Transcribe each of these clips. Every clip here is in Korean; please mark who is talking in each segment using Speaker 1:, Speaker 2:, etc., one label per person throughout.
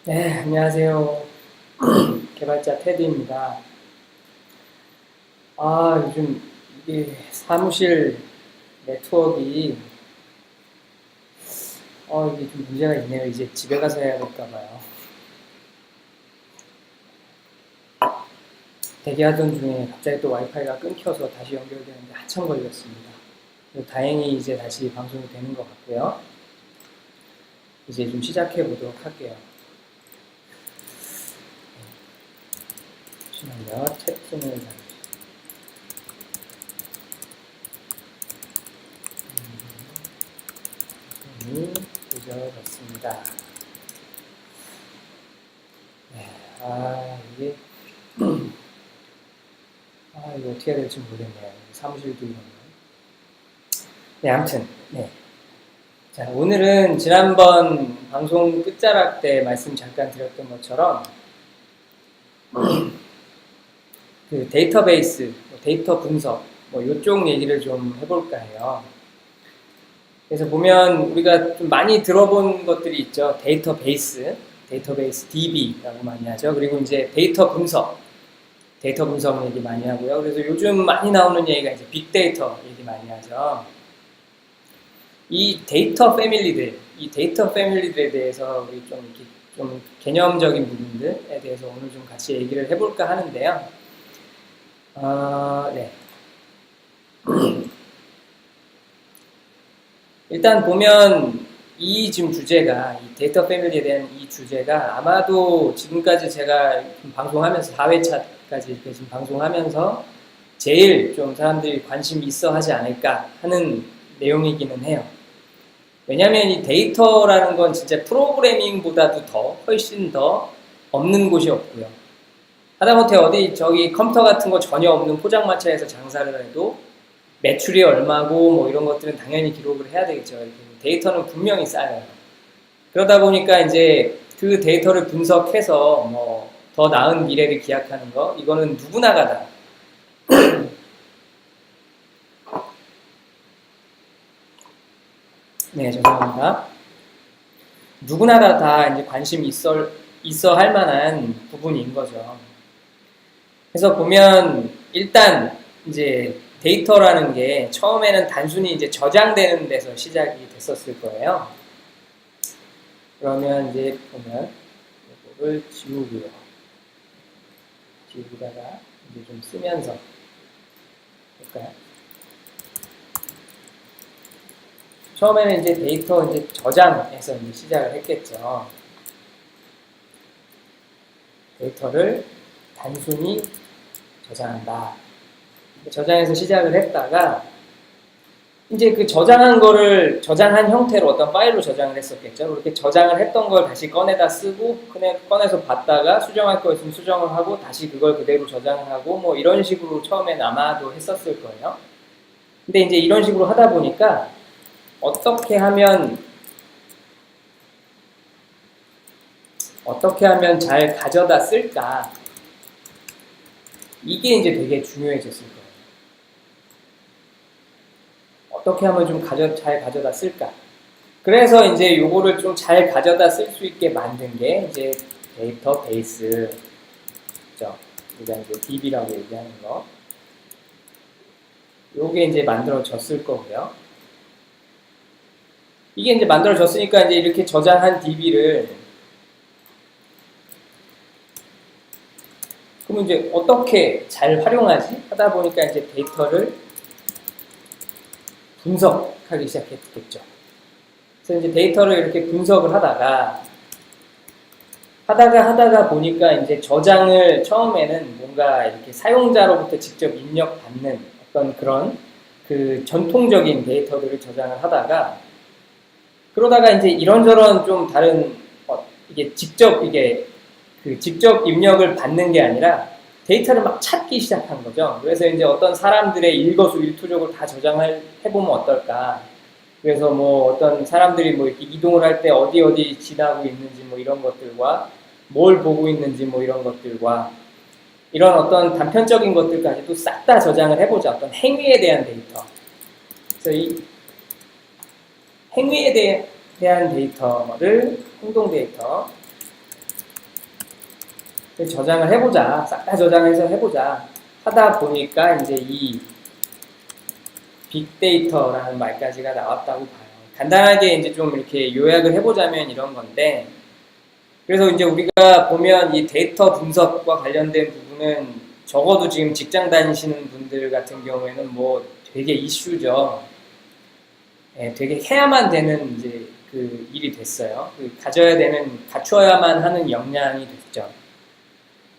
Speaker 1: 네, 안녕하세요. 개발자 테드입니다. 요즘 이게 사무실 네트워크가 이게 좀 문제가 있네요. 이제 집에 가서 해야 될까 봐요. 대기하던 중에 갑자기 또 와이파이가 끊겨서 다시 연결되는데 한참 걸렸습니다. 다행히 이제 다시 방송이 되는 것 같고요. 이제 좀 시작해 보도록 할게요. 잠시만요. 채팅을 늦어졌습니다. 네, 이게 이거 어떻게 해야 될지 모르겠네요. 사무실도 이런 거. 네, 아무튼, 네. 자, 오늘은 지난번 방송 끝자락 때 말씀 잠깐 드렸던 것처럼, 그 데이터베이스, 데이터 분석, 이쪽 얘기를 좀 해볼까 해요. 그래서 보면 우리가 좀 많이 들어본 것들이 있죠. 데이터베이스 DB라고 많이 하죠. 그리고 이제 데이터 분석 얘기 많이 하고요. 그래서 요즘 많이 나오는 얘기가 이제 빅데이터 얘기 많이 하죠. 이 데이터 패밀리들에 대해서 우리 좀 개념적인 부분들에 대해서 오늘 좀 같이 얘기를 해볼까 하는데요. 네. 일단 보면 이 지금 주제가, 이 데이터 패밀리에 대한 이 주제가 아마도 지금까지 제가 방송하면서 4회차까지 이렇게 지금 방송하면서 제일 좀 사람들이 관심이 있어 하지 않을까 하는 내용이기는 해요. 왜냐하면 이 데이터라는 건 진짜 프로그래밍보다도 훨씬 더 없는 곳이 없고요. 하다못해 어디 저기 컴퓨터 같은 거 전혀 없는 포장마차에서 장사를 해도 매출이 얼마고 이런 것들은 당연히 기록을 해야 되겠죠. 데이터는 분명히 쌓여요. 그러다 보니까 이제 그 데이터를 분석해서 더 나은 미래를 기약하는 거, 이거는 누구나가 다 네, 죄송합니다. 누구나가 다 이제 관심이 있어 할 만한 부분인 거죠. 그래서 보면 일단 이제 데이터라는 게 처음에는 단순히 이제 저장되는 데서 시작이 됐었을 거예요. 그러면 이제 보면 이거를 지우고요. 지우다가 이제 좀 쓰면서 볼까요? 처음에는 이제 데이터 이제 저장에서 이제 시작을 했겠죠. 데이터를 단순히 저장한다. 저장해서 시작을 했다가 이제 그 저장한 형태로 어떤 파일로 저장을 했었겠죠. 그렇게 저장을 했던 걸 다시 꺼내다 쓰고 꺼내서 봤다가 수정할 거 있으면 수정을 하고 다시 그걸 그대로 저장을 하고 이런 식으로 처음엔 아마도 했었을 거예요. 근데 이제 이런 식으로 하다 보니까 어떻게 하면 잘 가져다 쓸까? 이게 이제 되게 중요해졌을 거예요. 어떻게 하면 좀 잘 가져다 쓸까? 그래서 이제 요거를 좀 잘 가져다 쓸 수 있게 만든 게 이제 데이터베이스죠. 우리가 이제 DB라고 얘기하는 거. 요게 이제 만들어졌을 거고요. 이게 이제 만들어졌으니까 이제 이렇게 저장한 DB를 그러면 이제 어떻게 잘 활용하지? 하다 보니까 이제 데이터를 분석하기 시작했겠죠. 그래서 이제 데이터를 이렇게 분석을 하다가 보니까 이제 저장을 처음에는 뭔가 이렇게 사용자로부터 직접 입력받는 어떤 그런 그 전통적인 데이터들을 저장을 하다가 그러다가 이제 이런저런 좀 다른 이게 직접 입력을 받는 게 아니라 데이터를 막 찾기 시작한 거죠. 그래서 이제 어떤 사람들의 일거수일투족을 다 저장을 해보면 어떨까. 그래서 어떤 사람들이 이렇게 이동을 할 때 어디 지나고 있는지 이런 것들과 뭘 보고 있는지 이런 것들과 이런 어떤 단편적인 것들까지도 싹 다 저장을 해보자. 어떤 행위에 대한 데이터. 그래서 이 행위에 대한 데이터를 행동 데이터 저장을 해보자. 싹 다 저장해서 해보자. 하다 보니까 이제 이 빅데이터라는 말까지가 나왔다고 봐요. 간단하게 이제 좀 이렇게 요약을 해보자면 이런 건데, 그래서 이제 우리가 보면 이 데이터 분석과 관련된 부분은 적어도 지금 직장 다니시는 분들 같은 경우에는 뭐 되게 이슈죠. 예, 되게 해야만 되는 이제 그 일이 됐어요. 가져야 되는, 갖춰야만 하는 역량이 됐죠.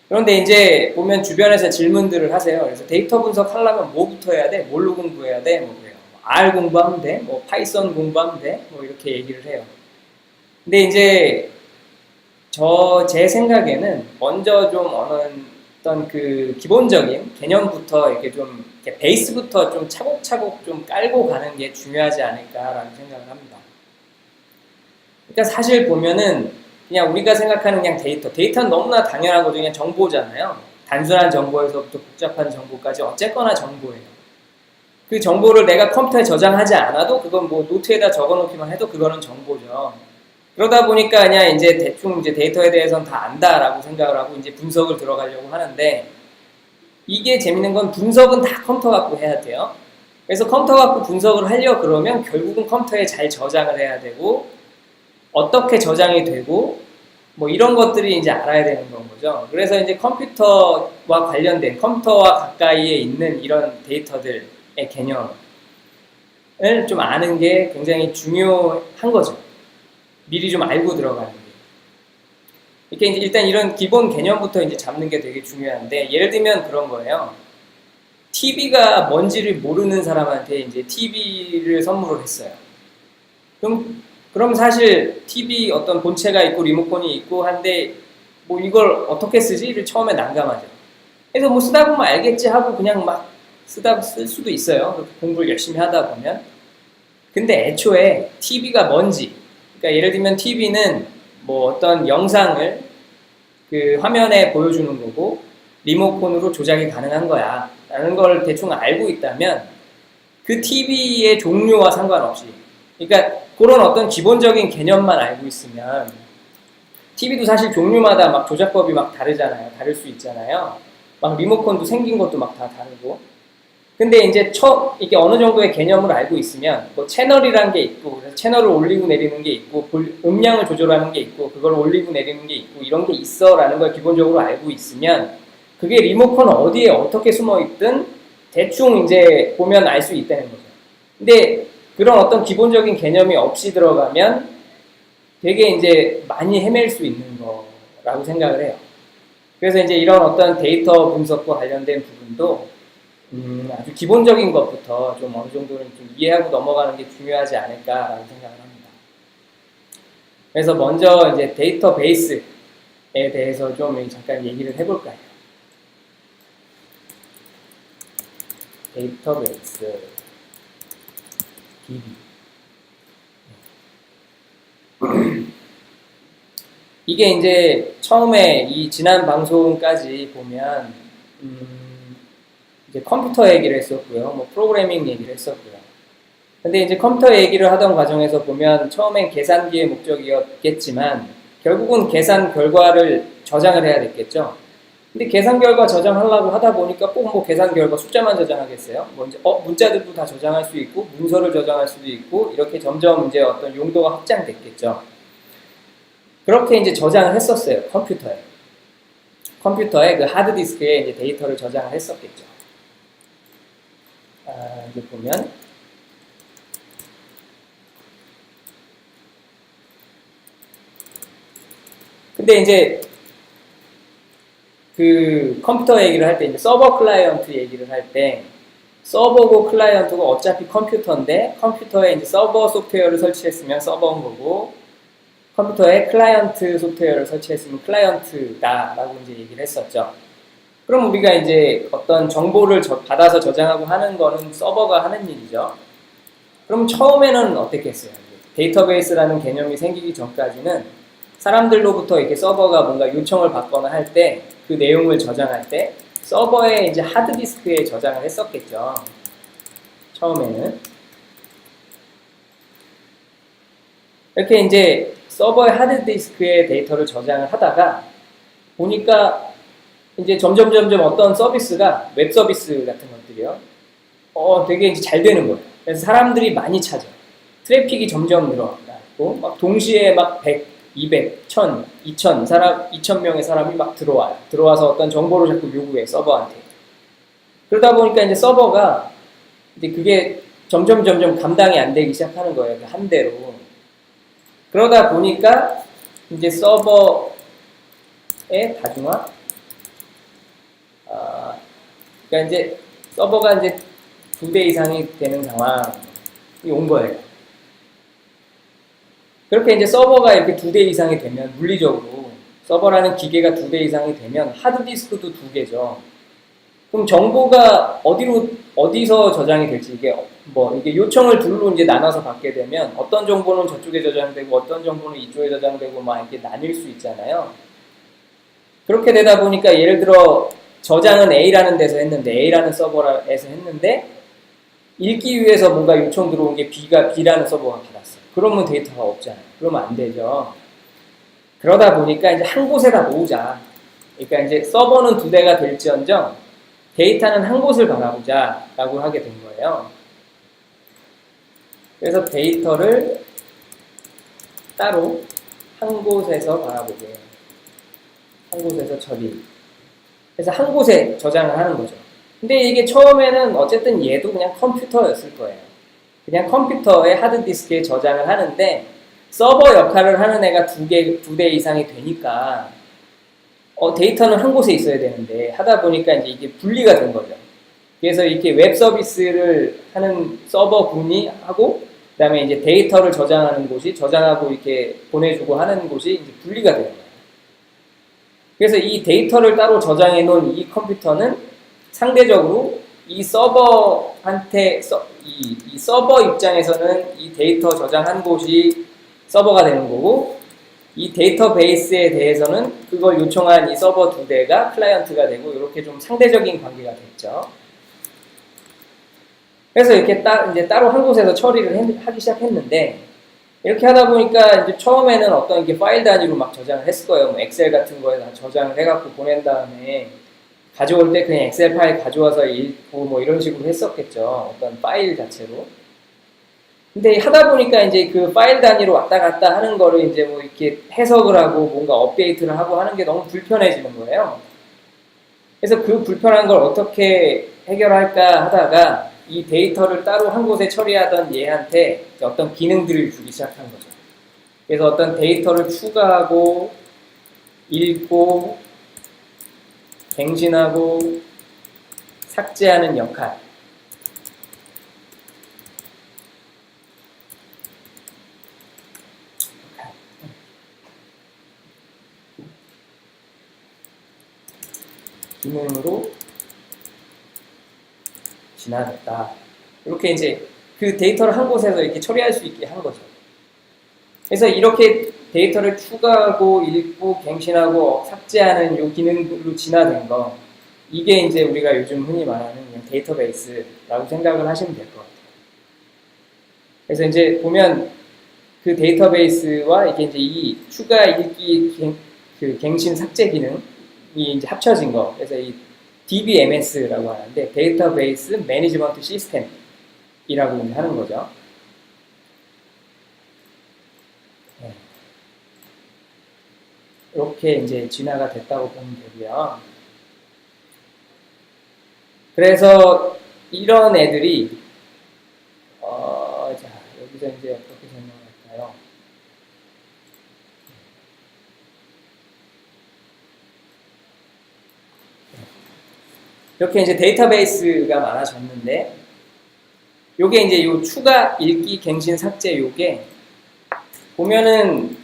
Speaker 1: 그런데 이제 보면 주변에서 질문들을 하세요. 그래서 데이터 분석하려면 뭐부터 해야 돼? 뭘로 공부해야 돼? 뭐 그래요. R 공부하면 돼? 뭐 파이썬 공부하면 돼? 뭐 이렇게 얘기를 해요. 근데 이제 제 생각에는 먼저 좀 어떤 그 기본적인 개념부터 이렇게 좀 이렇게 베이스부터 좀 차곡차곡 좀 깔고 가는 게 중요하지 않을까라는 생각을 합니다. 그러니까 사실 보면은 그냥 우리가 생각하는 그냥 데이터는 너무나 당연한 거죠. 그냥 정보잖아요. 단순한 정보에서부터 복잡한 정보까지 어쨌거나 정보예요. 그 정보를 내가 컴퓨터에 저장하지 않아도 그건 뭐 노트에다 적어놓기만 해도 그거는 정보죠. 그러다 보니까 그냥 이제 대충 이제 데이터에 대해서는 다 안다라고 생각을 하고 이제 분석을 들어가려고 하는데, 이게 재밌는 건 분석은 다 컴퓨터 갖고 해야 돼요. 그래서 컴퓨터 갖고 분석을 하려 그러면 결국은 컴퓨터에 잘 저장을 해야 되고, 어떻게 저장이 되고 뭐 이런 것들이 이제 알아야 되는 건 거죠. 그래서 이제 컴퓨터와 관련된, 컴퓨터와 가까이에 있는 이런 데이터들의 개념을 좀 아는 게 굉장히 중요한 거죠. 미리 좀 알고 들어가는 게. 이렇게 이제 일단 이런 기본 개념부터 이제 잡는 게 되게 중요한데, 예를 들면 그런 거예요. TV가 뭔지를 모르는 사람한테 이제 TV를 선물을 했어요. 그럼 사실 TV 어떤 본체가 있고 리모컨이 있고 한데 뭐 이걸 어떻게 쓰지를 처음에 난감하죠. 그래서 뭐 쓰다 보면 알겠지 하고 그냥 막 쓸 수도 있어요. 공부를 열심히 하다 보면. 근데 애초에 TV가 뭔지, 그러니까 예를 들면 TV는 뭐 어떤 영상을 그 화면에 보여주는 거고 리모컨으로 조작이 가능한 거야 라는 걸 대충 알고 있다면 그 TV의 종류와 상관없이, 그러니까 그런 어떤 기본적인 개념만 알고 있으면, TV도 사실 종류마다 막 조작법이 막 다르잖아요. 다를 수 있잖아요. 막 리모컨도 생긴 것도 막 다 다르고. 근데 이제 이게 어느 정도의 개념을 알고 있으면 뭐 채널이란 게 있고, 그래서 채널을 올리고 내리는 게 있고, 음량을 조절하는 게 있고, 그걸 올리고 내리는 게 있고, 이런 게 있어라는 걸 기본적으로 알고 있으면 그게 리모컨 어디에 어떻게 숨어 있든 대충 이제 보면 알 수 있다는 거죠. 근데 그런 어떤 기본적인 개념이 없이 들어가면 되게 이제 많이 헤맬 수 있는 거라고 생각을 해요. 그래서 이제 이런 어떤 데이터 분석과 관련된 부분도 아주 기본적인 것부터 좀 어느 정도는 좀 이해하고 넘어가는 게 중요하지 않을까라는 생각을 합니다. 그래서 먼저 이제 데이터베이스에 대해서 좀 잠깐 얘기를 해볼까요? 데이터베이스 DB. 이게 이제 처음에 이 지난 방송까지 보면 이제 컴퓨터 얘기를 했었고요, 뭐 프로그래밍 얘기를 했었고요. 근데 이제 컴퓨터 얘기를 하던 과정에서 보면 처음엔 계산기의 목적이었겠지만 결국은 계산 결과를 저장을 해야 됐겠죠. 근데 계산 결과 저장하려고 하다 보니까 꼭 뭐 계산 결과 숫자만 저장하겠어요? 뭐 이제 문자들도 다 저장할 수 있고 문서를 저장할 수도 있고 이렇게 점점 이제 어떤 용도가 확장됐겠죠. 그렇게 이제 저장을 했었어요. 컴퓨터에 그 하드디스크에 이제 데이터를 저장을 했었겠죠. 이제 보면 근데 이제 그 컴퓨터 얘기를 할 때 이제 서버 클라이언트 얘기를 할 때 서버고 클라이언트고 어차피 컴퓨터인데 컴퓨터에 이제 서버 소프트웨어를 설치했으면 서버인 거고 컴퓨터에 클라이언트 소프트웨어를 설치했으면 클라이언트다라고 이제 얘기를 했었죠. 그럼 우리가 이제 어떤 정보를 받아서 저장하고 하는 거는 서버가 하는 일이죠. 그럼 처음에는 어떻게 했어요? 데이터베이스라는 개념이 생기기 전까지는 사람들로부터 이렇게 서버가 뭔가 요청을 받거나 할 때 그 내용을 저장할 때 서버에 이제 하드디스크에 저장을 했었겠죠. 처음에는. 이렇게 이제 서버의 하드디스크에 데이터를 저장을 하다가 보니까 이제 점점 어떤 서비스가 웹 서비스 같은 것들이요. 되게 이제 잘 되는 거예요. 그래서 사람들이 많이 찾아. 트래픽이 점점 늘어나고 막 동시에 막 100, 200, 1000, 2000 사람 2000명의 사람이 막 들어와요. 들어와서 어떤 정보를 자꾸 요구해 서버한테. 그러다 보니까 이제 서버가 이제 그게 점점 감당이 안 되기 시작하는 거예요. 한 대로. 그러다 보니까 이제 서버의 다중화, 그러니까 이제 서버가 이제 2대 이상이 되는 상황이 온 거예요. 그렇게 이제 서버가 이렇게 2대 이상이 되면 물리적으로 서버라는 기계가 2대 이상이 되면 하드디스크도 2개죠. 그럼 정보가 어디서 저장이 될지 이게 요청을 둘로 이제 나눠서 받게 되면 어떤 정보는 저쪽에 저장되고 어떤 정보는 이쪽에 저장되고 막 이렇게 나뉠 수 있잖아요. 그렇게 되다 보니까 예를 들어 저장은 A라는 데서 했는데 A라는 서버에서 했는데 읽기 위해서 뭔가 요청 들어온 게 B라는 서버가 받았어요. 그러면 데이터가 없잖아요. 그러면 안 되죠. 그러다 보니까 이제 한 곳에다 모으자. 그러니까 이제 서버는 2대가 될지언정 데이터는 한 곳을 바라보자 라고 하게 된 거예요. 그래서 데이터를 따로 한 곳에서 바라보게. 한 곳에서 처리. 그래서 한 곳에 저장을 하는 거죠. 근데 이게 처음에는 어쨌든 얘도 그냥 컴퓨터였을 거예요. 그냥 컴퓨터의 하드디스크에 저장을 하는데 서버 역할을 하는 애가 2대 이상이 되니까 데이터는 한 곳에 있어야 되는데 하다 보니까 이제 이게 분리가 된 거죠. 그래서 이렇게 웹 서비스를 하는 서버군이 하고 그다음에 이제 데이터를 저장하는 곳이 저장하고 이렇게 보내주고 하는 곳이 이제 분리가 되는 거예요. 그래서 이 데이터를 따로 저장해 놓은 이 컴퓨터는 상대적으로 이 서버한테 이 서버 입장에서는 이 데이터 저장한 곳이 서버가 되는 거고 이 데이터베이스에 대해서는 그걸 요청한 이 서버 2대가 클라이언트가 되고 이렇게 좀 상대적인 관계가 됐죠. 그래서 이렇게 이제 따로 한 곳에서 처리를 하기 시작했는데 이렇게 하다 보니까 이제 처음에는 어떤 이게 파일 단위로 막 저장을 했을 거예요. 뭐 엑셀 같은 거에다 저장을 해갖고 보낸 다음에 가져올 때 그냥 엑셀 파일 가져와서 읽고 뭐 이런 식으로 했었겠죠. 어떤 파일 자체로. 근데 하다 보니까 이제 그 파일 단위로 왔다 갔다 하는 거를 이제 뭐 이렇게 해석을 하고 뭔가 업데이트를 하고 하는 게 너무 불편해지는 거예요. 그래서 그 불편한 걸 어떻게 해결할까 하다가 이 데이터를 따로 한 곳에 처리하던 얘한테 어떤 기능들을 주기 시작한 거죠. 그래서 어떤 데이터를 추가하고 읽고 갱신하고 삭제하는 역할. 기능으로 진화됐다. 이렇게 이제 그 데이터를 한 곳에서 이렇게 처리할 수 있게 한 거죠. 그래서 이렇게 데이터를 추가하고 읽고 갱신하고 삭제하는 이 기능으로 진화된 거 이게 이제 우리가 요즘 흔히 말하는 그냥 데이터베이스라고 생각을 하시면 될 것 같아요. 그래서 이제 보면 그 데이터베이스와 이게 이제 이 추가 읽기 그 갱신 삭제 기능이 이제 합쳐진 거. 그래서 이 DBMS라고 하는데 데이터베이스 매니지먼트 시스템이라고 하는 거죠. 네. 이렇게 이제 진화가 됐다고 보면 되고요. 그래서 이런 애들이 자 여기서 이제 어떻게 설명할까요? 이렇게 이제 데이터베이스가 많아졌는데, 요게 이제 요 추가, 읽기, 갱신, 삭제 요게 보면은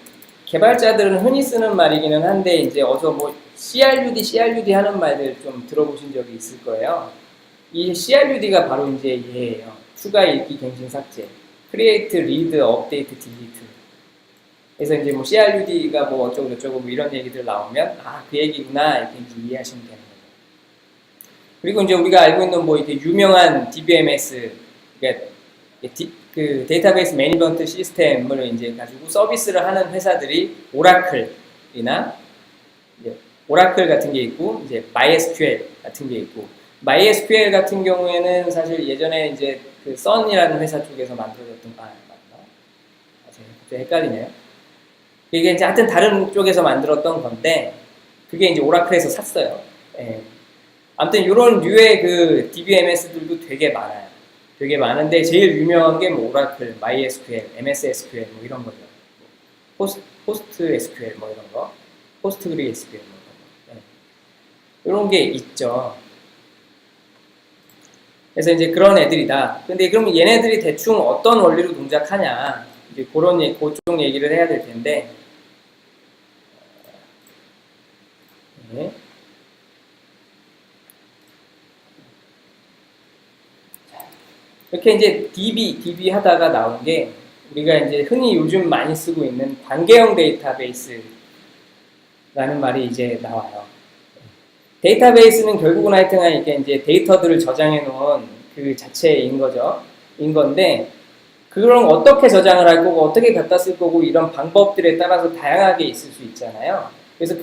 Speaker 1: 개발자들은 흔히 쓰는 말이기는 한데 이제 어서 뭐 CRUD 하는 말들 좀 들어보신 적이 있을 거예요. 이 CRUD가 바로 이제 얘예요. 추가, 읽기, 갱신, 삭제. Create, Read, Update, Delete. 그래서 이제 뭐 CRUD가 뭐 어쩌고 저쩌고 뭐 이런 얘기들 나오면 그 얘기구나 이렇게 이제 이해하시면 되는 거예요. 그리고 이제 우리가 알고 있는 뭐 이렇게 유명한 DBMS, 그러니까 그 데이터베이스 매니지먼트 시스템을 이제 가지고 서비스를 하는 회사들이 오라클이나 오라클 같은 게 있고 이제 MySQL 같은 게 있고 MySQL 같은 경우에는 사실 예전에 이제 그 선이라는 회사 쪽에서 만들어졌던 맞나? 제가 갑자기 헷갈리네요. 이게 이제 하여튼 다른 쪽에서 만들었던 건데 그게 이제 오라클에서 샀어요. 예. 아무튼 이런 류의 그 DBMS들도 되게 많아요. 되게 많은데 제일 유명한 게 뭐 오라클, MySQL, MSSQL 뭐 이런 거죠. 포스트 SQL 뭐 이런 거, 포스트그리 SQL 뭐 이런 거. 네. 이런 게 있죠. 그래서 이제 그런 애들이다. 근데 그럼 얘네들이 대충 어떤 원리로 동작하냐, 이제 그쪽 얘기를 해야 될 텐데, 네. 이렇게 이제 DB 하다가 나온 게 우리가 이제 흔히 요즘 많이 쓰고 있는 관계형 데이터베이스라는 말이 이제 나와요. 데이터베이스는 결국은 하여튼 이게 이제 데이터들을 저장해 놓은 그 자체인 거죠. 인 건데, 그걸 어떻게 저장을 할 거고, 어떻게 갖다 쓸 거고, 이런 방법들에 따라서 다양하게 있을 수 있잖아요. 그래서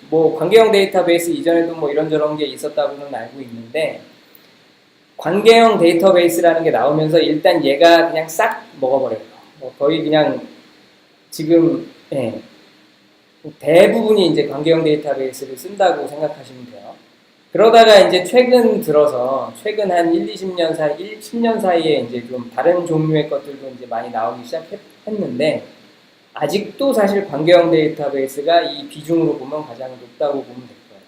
Speaker 1: 뭐, 관계형 데이터베이스 이전에도 뭐 이런저런 게 있었다고는 알고 있는데, 관계형 데이터베이스라는 게 나오면서 일단 얘가 그냥 싹 먹어버려요. 거의 그냥 지금, 예, 대부분이 이제 관계형 데이터베이스를 쓴다고 생각하시면 돼요. 그러다가 이제 최근 한 10년 사이에 이제 좀 다른 종류의 것들도 이제 많이 나오기 시작했는데, 아직도 사실 관계형 데이터베이스가 이 비중으로 보면 가장 높다고 보면 될 거예요.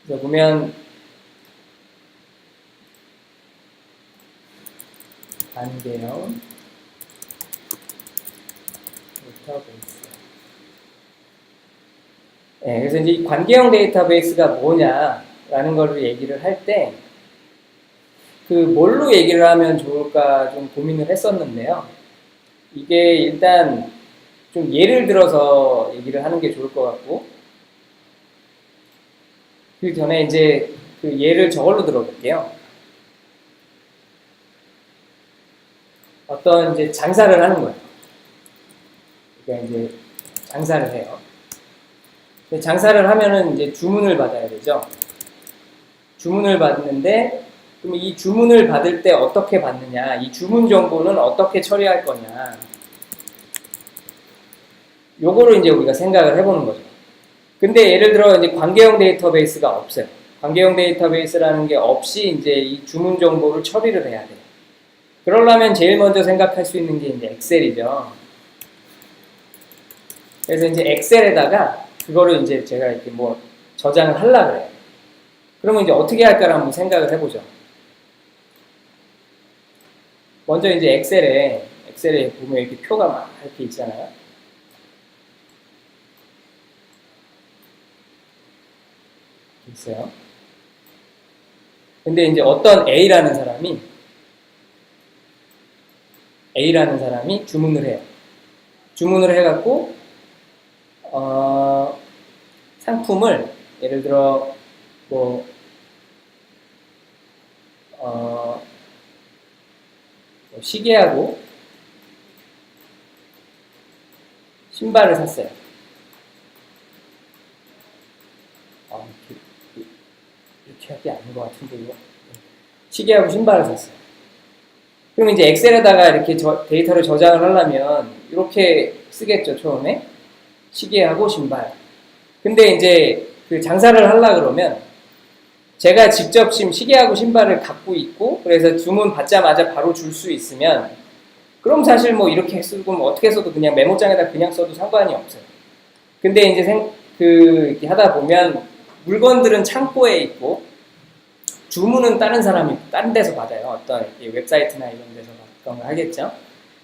Speaker 1: 그래서 보면, 관계형 데이터베이스. 네, 그래서 이제 이 관계형 데이터베이스가 뭐냐라는 거를 얘기를 할 때, 뭘로 얘기를 하면 좋을까 좀 고민을 했었는데요. 이게 일단 좀 예를 들어서 얘기를 하는 게 좋을 것 같고, 그 전에 이제 그 예를 저걸로 들어볼게요. 어떤 이제 장사를 하는 거예요. 그러니까 이제 장사를 해요. 장사를 하면은 이제 주문을 받아야 되죠. 주문을 받는데, 그럼 이 주문을 받을 때 어떻게 받느냐, 이 주문 정보는 어떻게 처리할 거냐, 요거를 이제 우리가 생각을 해보는 거죠. 근데 예를 들어 이제 관계형 데이터베이스가 없어요. 관계형 데이터베이스라는 게 없이 이제 이 주문 정보를 처리를 해야 돼요. 그러려면 제일 먼저 생각할 수 있는 게 이제 엑셀이죠. 그래서 이제 엑셀에다가 그거를 이제 제가 이렇게 뭐 저장을 하려고 그래요. 그러면 이제 어떻게 할까를 한번 생각을 해보죠. 먼저 이제 엑셀에 보면 이렇게 표가 막 이렇게 있잖아요. 있어요. 근데 이제 어떤 A라는 사람이 주문을 해요. 주문을 해갖고, 상품을, 예를 들어, 뭐, 시계하고 신발을 샀어요. 이렇게 하기 아닌 것 같은데, 이거. 시계하고 신발을 샀어요. 그럼 이제 엑셀에다가 이렇게 데이터를 저장을 하려면 이렇게 쓰겠죠, 처음에. 시계하고 신발. 근데 이제 그 장사를 하려 그러면 제가 직접 지금 시계하고 신발을 갖고 있고 그래서 주문 받자마자 바로 줄 수 있으면 그럼 사실 뭐 이렇게 쓰고 뭐 어떻게 써도 그냥 메모장에다 그냥 써도 상관이 없어요. 근데 이제 이렇게 하다 보면 물건들은 창고에 있고 주문은 다른 사람이 다른 데서 받아요. 어떤 웹사이트나 이런 데서 받던 하겠죠.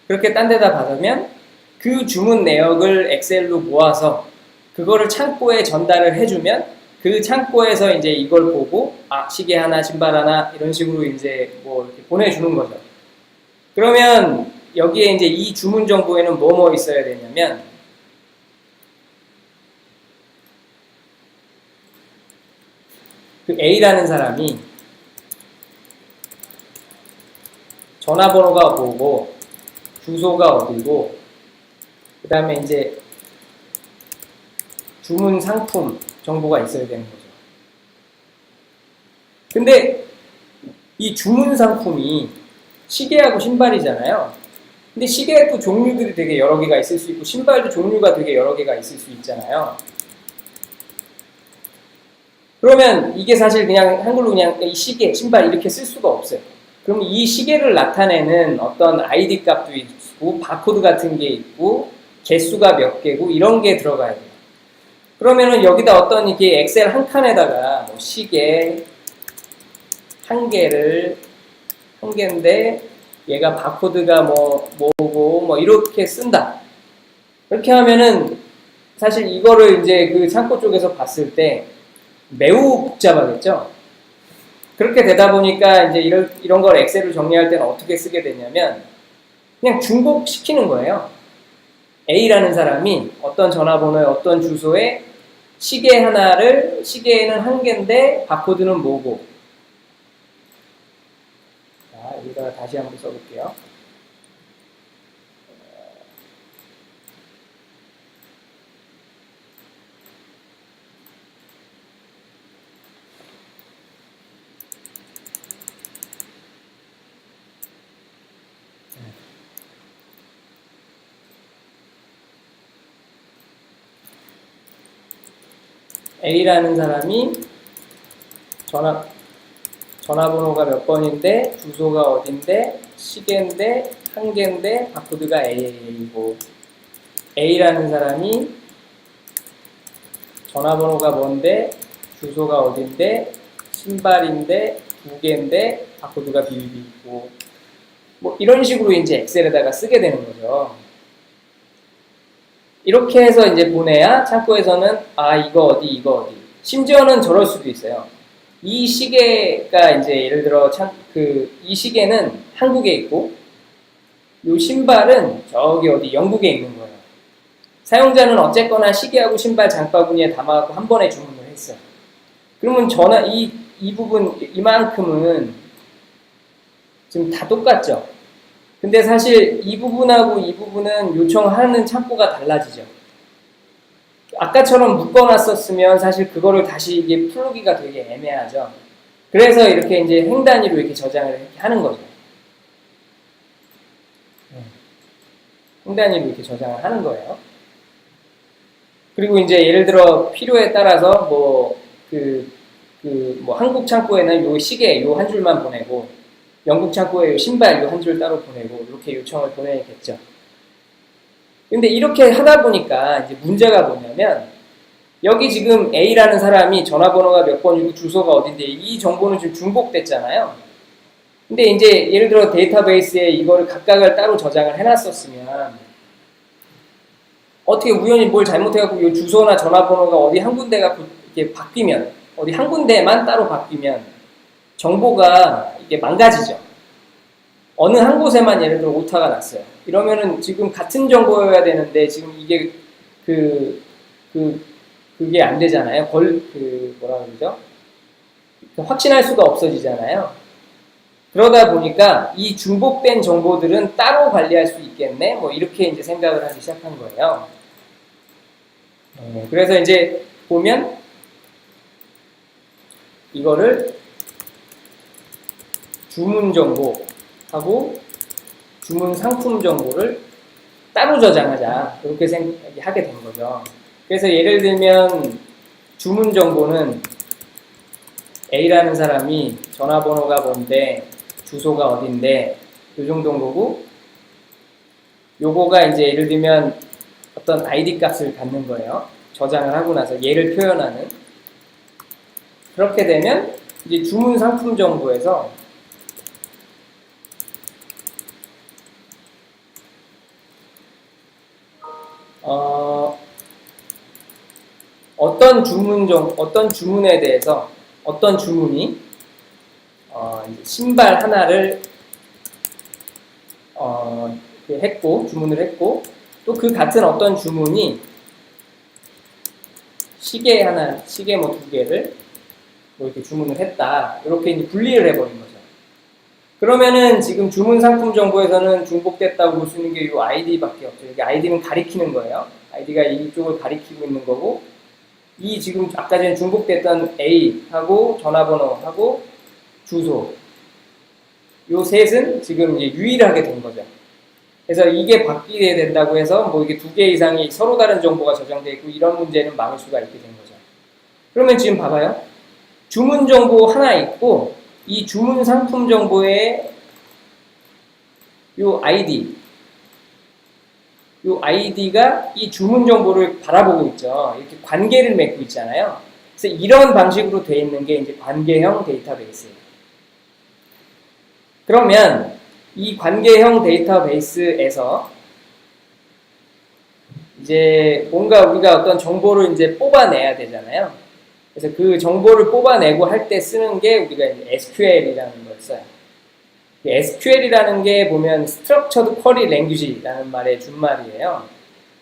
Speaker 1: 그렇게 딴 데다 받으면 그 주문 내역을 엑셀로 모아서 그거를 창고에 전달을 해주면 그 창고에서 이제 이걸 보고 시계 하나, 신발 하나 이런 식으로 이제 뭐 이렇게 보내주는 거죠. 그러면 여기에 이제 이 주문 정보에는 뭐 있어야 되냐면 그 A라는 사람이 전화번호가 뭐고 주소가 어디고 그 다음에 이제 주문 상품 정보가 있어야 되는 거죠. 근데 이 주문 상품이 시계하고 신발이잖아요. 근데 시계도 종류들이 되게 여러 개가 있을 수 있고 신발도 종류가 되게 여러 개가 있을 수 있잖아요. 그러면 이게 사실 그냥 한글로 그냥 이 시계, 신발 이렇게 쓸 수가 없어요. 그럼 이 시계를 나타내는 어떤 아이디 값도 있고 바코드 같은 게 있고 개수가 몇 개고 이런 게 들어가야 돼요. 그러면은 여기다 어떤 이게 엑셀 한 칸에다가 뭐 시계 한 개인데 얘가 바코드가 뭐고 뭐 이렇게 쓴다. 이렇게 하면은 사실 이거를 이제 그 창고 쪽에서 봤을 때 매우 복잡하겠죠. 그렇게 되다 보니까 이제 이런 걸 엑셀을 정리할 때는 어떻게 쓰게 되냐면 그냥 중복시키는 거예요. A라는 사람이 어떤 전화번호에 어떤 주소에 시계에는 한 개인데 바코드는 뭐고. 자, 여기다가 다시 한번 써볼게요. A라는 사람이 전화번호가 몇 번인데 주소가 어딘데 시계인데 한 개인데 바코드가 AAA이고 A라는 사람이 전화번호가 뭔데 주소가 어딘데 신발인데 두 개인데 바코드가 BBB이고 뭐 이런 식으로 이제 엑셀에다가 쓰게 되는 거죠. 이렇게 해서 이제 보내야 창고에서는 이거 어디 심지어는 저럴 수도 있어요. 이 시계가 이제 예를 들어 이 시계는 한국에 있고 이 신발은 저기 어디 영국에 있는 거예요. 사용자는 어쨌거나 시계하고 신발 장바구니에 담아갖고 한 번에 주문을 했어요. 그러면 이 부분 이만큼은 지금 다 똑같죠. 근데 사실 이 부분하고 이 부분은 요청하는 창고가 달라지죠. 아까처럼 묶어놨었으면 사실 그거를 다시 이게 풀기가 되게 애매하죠. 그래서 이렇게 이제 행 단위로 이렇게 저장을 이렇게 하는 거죠. 행 단위로 이렇게 저장을 하는 거예요. 그리고 이제 예를 들어 필요에 따라서 뭐 한국 창고에는 요 시계 요 한 줄만 보내고 영국 창고에 요 신발 요 한 줄 따로 보내고 이렇게 요청을 보내겠죠. 근데 이렇게 하다 보니까 이제 문제가 뭐냐면 여기 지금 A라는 사람이 전화번호가 몇 번이고 주소가 어딘데 이 정보는 지금 중복됐잖아요. 근데 이제 예를 들어 데이터베이스에 이거를 각각을 따로 저장을 해놨었으면 어떻게 우연히 뭘 잘못해갖고 이 주소나 전화번호가 어디 한 군데가 이렇게 바뀌면 어디 한 군데만 따로 바뀌면 정보가 이게 망가지죠. 어느 한 곳에만 예를 들어 오타가 났어요. 이러면은 지금 같은 정보여야 되는데 지금 이게 그게 안 되잖아요. 뭐라 그러죠? 확신할 수가 없어지잖아요. 그러다 보니까 이 중복된 정보들은 따로 관리할 수 있겠네. 뭐 이렇게 이제 생각을 하기 시작한 거예요. 그래서 이제 보면 이거를 주문 정보하고 주문 상품 정보를 따로 저장하자. 그렇게 하게 된 거죠. 그래서 예를 들면 주문 정보는 A라는 사람이 전화번호가 뭔데 주소가 어딘데 이 정도인 거고 요거가 이제 예를 들면 어떤 아이디 값을 갖는 거예요. 저장을 하고 나서 얘를 표현하는 그렇게 되면 이제 주문 상품 정보에서 어떤 주문에 대해서 어떤 주문이 신발 하나를 주문을 했고 또 그 같은 어떤 주문이 시계 뭐 두 개를 뭐 이렇게 주문을 했다. 이렇게 이제 분리를 해버린 거죠. 그러면은 지금 주문 상품 정보에서는 중복됐다고 볼 수 있는 게 이 아이디밖에 없죠. 여기 아이디는 가리키는 거예요. 아이디가 이쪽을 가리키고 있는 거고 이 지금 아까 전에 중복됐던 A하고 전화번호하고 주소 요 셋은 지금 이제 유일하게 된 거죠. 그래서 이게 바뀌게 된다고 해서 뭐 이게 2개 이상이 서로 다른 정보가 저장되어 있고 이런 문제는 막을 수가 있게 된 거죠. 그러면 지금 봐봐요. 주문 정보 하나 있고 이 주문 상품 정보의 요 아이디가 이 주문 정보를 바라보고 있죠. 이렇게 관계를 맺고 있잖아요. 그래서 이런 방식으로 되어 있는 게 이제 관계형 데이터베이스예요. 그러면 이 관계형 데이터베이스에서 이제 뭔가 우리가 어떤 정보를 이제 뽑아내야 되잖아요. 그래서 그 정보를 뽑아내고 할 때 쓰는 게 우리가 이제 SQL이라는 걸 써요. SQL이라는 게 보면 Structured Query Language라는 말의 준말이에요.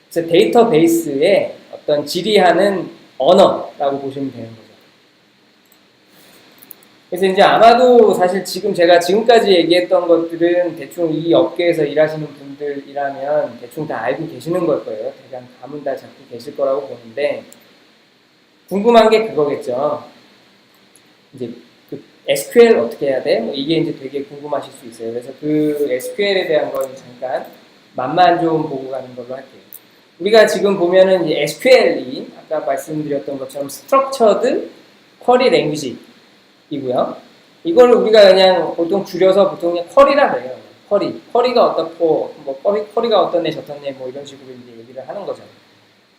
Speaker 1: 그래서 데이터베이스의 어떤 질의하는 언어라고 보시면 되는 거죠. 그래서 이제 아마도 사실 지금 제가 지금까지 얘기했던 것들은 대충 이 업계에서 일하시는 분들이라면 대충 다 알고 계시는 걸 거예요. 대강 감은 다 잡고 계실 거라고 보는데 궁금한 게 그거겠죠. 이제 그 SQL 어떻게 해야 돼? 뭐 이게 이제 되게 궁금하실 수 있어요. 그래서 그 SQL에 대한 건 잠깐 맛만 좀 보고 가는 걸로 할게요. 우리가 지금 보면은 이제 SQL이 아까 말씀드렸던 것처럼 Structured Query Language 이고요. 이걸 우리가 그냥 보통 줄여서 보통 그냥 쿼리라 그래요. 쿼리가 어떻고 뭐 쿼리가 어떻네 저떻네 뭐 이런 식으로 이제 얘기를 하는 거죠.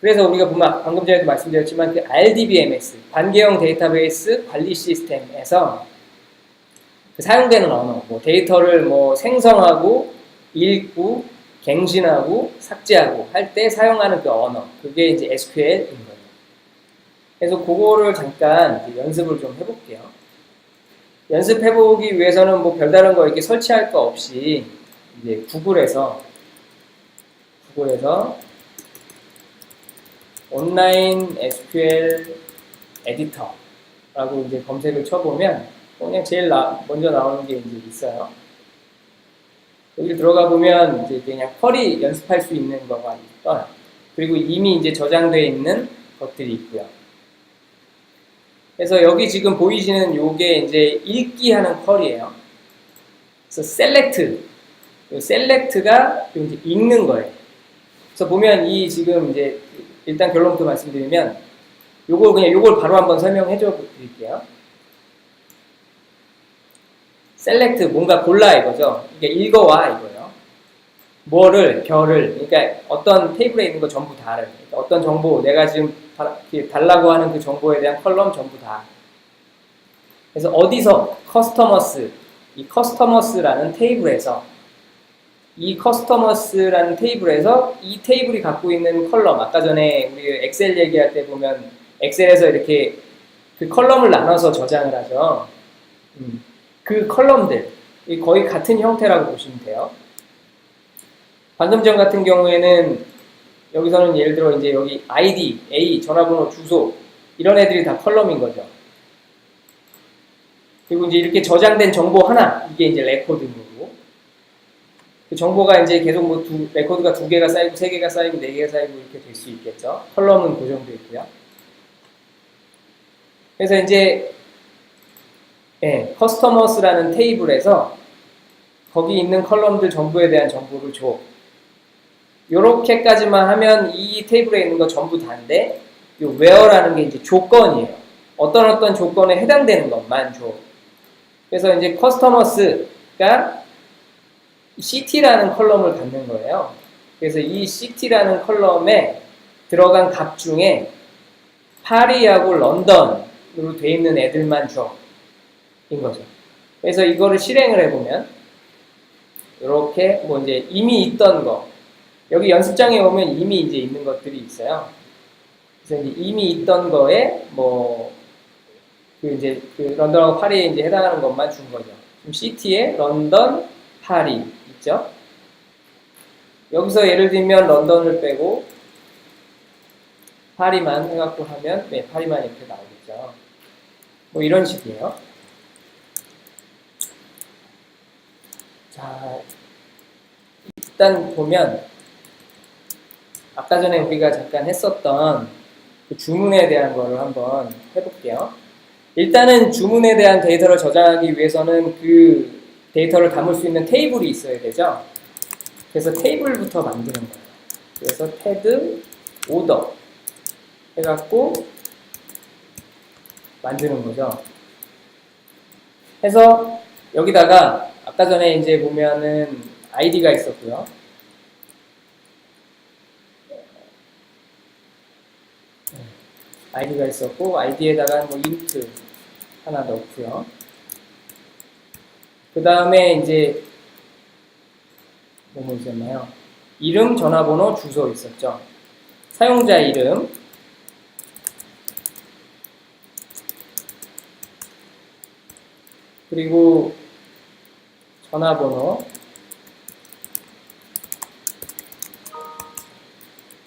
Speaker 1: 그래서 우리가 보면 방금 전에도 말씀드렸지만 그 RDBMS 관계형 데이터베이스 관리 시스템에서 그 사용되는 언어, 뭐 데이터를 뭐 생성하고 읽고 갱신하고 삭제하고 할 때 사용하는 그 언어, 그게 이제 SQL인 거예요. 그래서 그거를 잠깐 연습을 좀 해볼게요. 연습해보기 위해서는 뭐 별다른 거 이렇게 설치할 거 없이 이제 구글에서 온라인 SQL 에디터라고 이제 검색을 쳐보면 그냥 제일 먼저 나오는 게 이제 있어요. 여기 들어가 보면 이제 그냥 쿼리 연습할 수 있는 거가 있어요. 그리고 이미 이제 저장되어 있는 것들이 있고요. 그래서 여기 지금 보이시는 요게 이제 읽기 하는 쿼리예요. 그래서 select가 이제 읽는 거예요. 그래서 보면 이 지금 이제 일단 결론부터 말씀드리면 요걸 바로 한번 설명해 줘 드릴게요. select 뭔가 골라 이거죠. 이게 읽어와 이거예요. 뭐를 별을 그러니까 어떤 테이블에 있는 거 전부 다를 그러니까 어떤 정보 내가 지금 달라고 하는 그 정보에 대한 컬럼 전부 다. 그래서 어디서 커스터머스 이 커스터머스라는 테이블에서 이 테이블이 갖고 있는 컬럼 아까 전에 우리 엑셀 얘기할 때 보면 엑셀에서 이렇게 그 컬럼을 나눠서 저장을 하죠. 그 컬럼들 거의 같은 형태라고 보시면 돼요. 방금 전 같은 경우에는 여기서는 예를 들어 이제 여기 아이디, A, 전화번호, 주소 이런 애들이 다 컬럼인 거죠. 그리고 이제 이렇게 저장된 정보 하나 이게 이제 레코드인 거고 그 정보가 이제 계속 뭐 레코드가 2개가 쌓이고 3개가 쌓이고 4개가 쌓이고 이렇게 될 수 있겠죠. 컬럼은 고정되어 있고요. 그래서 이제 커스터머스라는 테이블에서 거기 있는 컬럼들 전부에 대한 정보를 줘. 요렇게까지만 하면 이 테이블에 있는 거 전부 다인데 요 where라는 게 이제 조건이에요. 어떤 조건에 해당되는 것만 줘. 그래서 이제 커스터머스가 CT라는 컬럼을 갖는 거예요. 그래서 이 CT라는 컬럼에 들어간 값 중에 파리하고 런던으로 돼 있는 애들만 줘. 인 거죠. 그래서 이거를 실행을 해보면 이렇게 뭐 이제 이미 있던 거 여기 연습장에 오면 이미 이제 있는 것들이 있어요. 그래서 이제 이미 있던 거에 뭐 그 이제 그 런던하고 파리에 이제 해당하는 것만 준 거죠. 지금 CT에 런던, 파리 있죠. 여기서 예를 들면 런던을 빼고 파리만 해갖고 하면 파리만 이렇게 나오겠죠. 뭐 이런 식이에요. 자, 일단 보면 아까 전에 우리가 잠깐 했었던 그 주문에 대한 거를 한번 해볼게요. 일단은 주문에 대한 데이터를 저장하기 위해서는 그 데이터를 담을 수 있는 테이블이 있어야 되죠. 그래서 테이블부터 만드는 거예요. 그래서 테드 오더 해갖고 만드는 거죠. 해서 여기다가 아까 전에 이제 보면은 아이디가 있었고요. 아이디가 있었고 아이디에다가 뭐 인트 하나 넣고요. 그 다음에 이제 뭐뭐 있었나요? 이름, 전화번호, 주소 있었죠. 사용자 이름, 그리고 전화번호,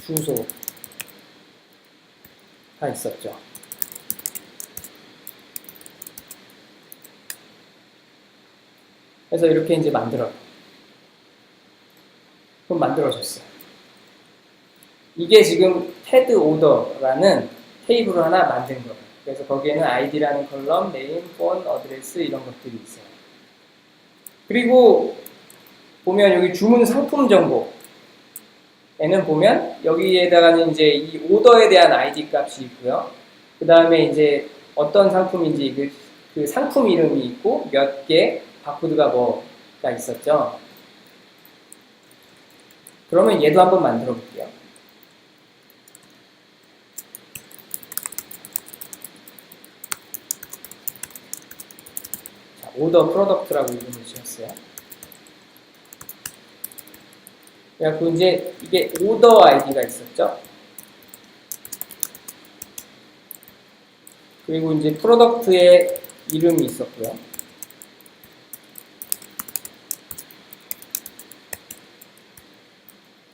Speaker 1: 주소가 있었죠. 그래서 이렇게 이제 만들어요. 그럼 만들어졌어요. 이게 지금 테드 오더라는 테이블을 하나 만든 거예요. 그래서 거기에는 아이디라는 컬럼, 네임, 폰, 어드레스 이런 것들이 있어요. 그리고 보면 여기 주문 상품 정보에는 보면 여기에다가는 이제 이 오더에 대한 아이디 값이 있고요. 그 다음에 이제 어떤 상품인지 그 상품 이름이 있고 몇 개, 바코드가 뭐가 있었죠. 그러면 얘도 한번 만들어 볼게요. 자, 오더 프로덕트라고 이름을 지었어요. 그래갖고 이제 이게 오더 아이디가 있었죠. 그리고 이제 프로덕트의 이름이 있었고요.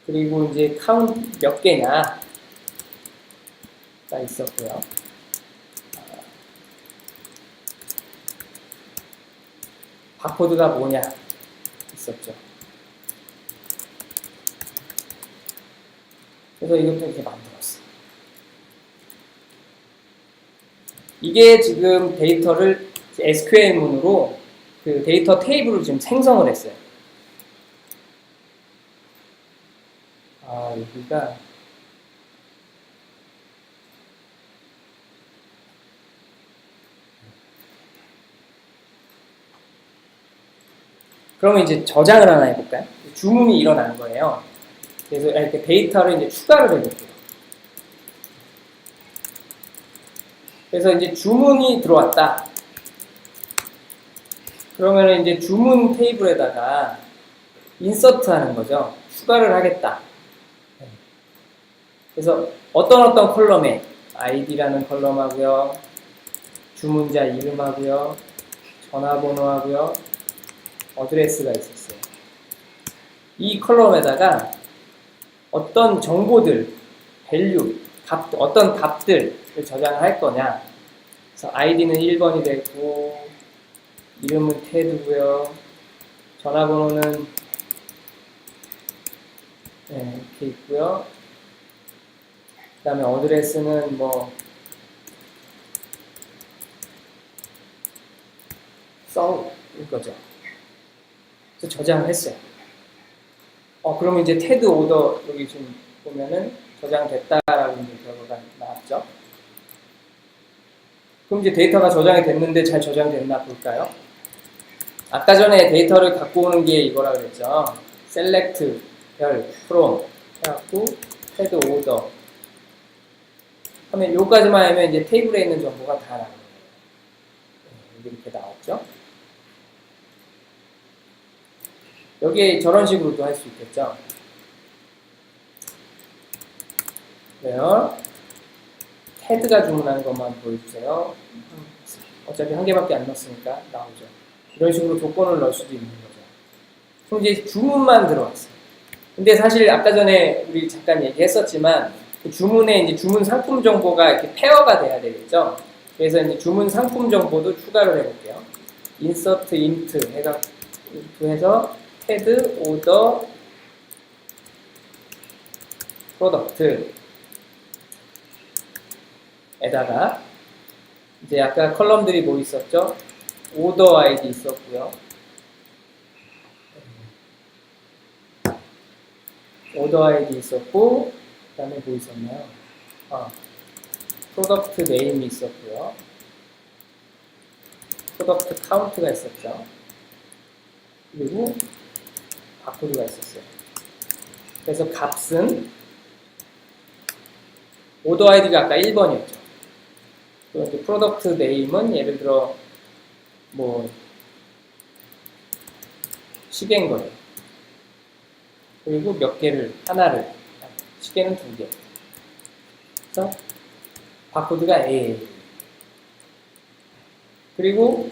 Speaker 1: 그리고 이제 카운트 몇 개냐가 있었고요. 바코드가 뭐냐 있었죠. 그래서 이것도 이렇게 만들었어요. 이게 지금 데이터를 SQL문으로 그 데이터 테이블을 지금 생성을 했어요. 여기가 그러면 이제 저장을 하나 해볼까요? 주문이 일어난 거예요. 그래서 이렇게 데이터를 이제 추가를 해볼게요. 그래서 이제 주문이 들어왔다. 그러면 이제 주문 테이블에다가 인서트 하는 거죠. 추가를 하겠다. 그래서 어떤 컬럼에 아이디라는 컬럼하고요. 주문자 이름하고요. 전화번호하고요. 어드레스가 있었어요. 이 컬럼에다가 어떤 정보들, 밸류, 어떤 값들을 저장을 할 거냐. 그래서 아이디는 1번이 되고 이름은 테드고요. 전화번호는 이렇게 있고요. 그 다음에 어드레스는 뭐 써일 거죠. 그래서 저장을 했어요. 그러면 이제 테드 오더 여기 지금 보면은 저장됐다라는 결과가 나왔죠. 그럼 이제 데이터가 저장이 됐는데 잘 저장됐나 볼까요? 아까 전에 데이터를 갖고 오는 게 이거라 그랬죠. select, 별, from 해갖고 테드 오더 하면 요까지만 하면 이제 테이블에 있는 정보가 다 나와요. 이렇게 나왔죠. 여기에 저런 식으로도 할 수 있겠죠. 그래요. 테드가 주문하는 것만 보여주세요. 어차피 한 개밖에 안 넣었으니까 나오죠. 이런 식으로 조건을 넣을 수도 있는 거죠. 그럼 이제 주문만 들어왔어요. 근데 사실 아까 전에 우리 잠깐 얘기했었지만 그 주문에 이제 주문 상품 정보가 이렇게 페어가 돼야 되겠죠. 그래서 이제 주문 상품 정보도 추가를 해볼게요. insert int 해서 테드 오더 프로덕트 에다가 이제 아까 컬럼들이 뭐 있었죠? 오더 아이디 있었고요. 오더 아이디 있었고, 그 다음에 뭐 있었나요? 프로덕트 네임이 있었고요. 프로덕트 카운트가 있었죠. 그리고 바코드가 있었어요. 그래서 값은 오더 아이디가 아까 1번이었죠. 그리고 이제 프로덕트 네임은 예를 들어 뭐 시계인 거예요. 그리고 몇 개를, 하나를, 시계는 2개. 그래서 바코드가 A. 그리고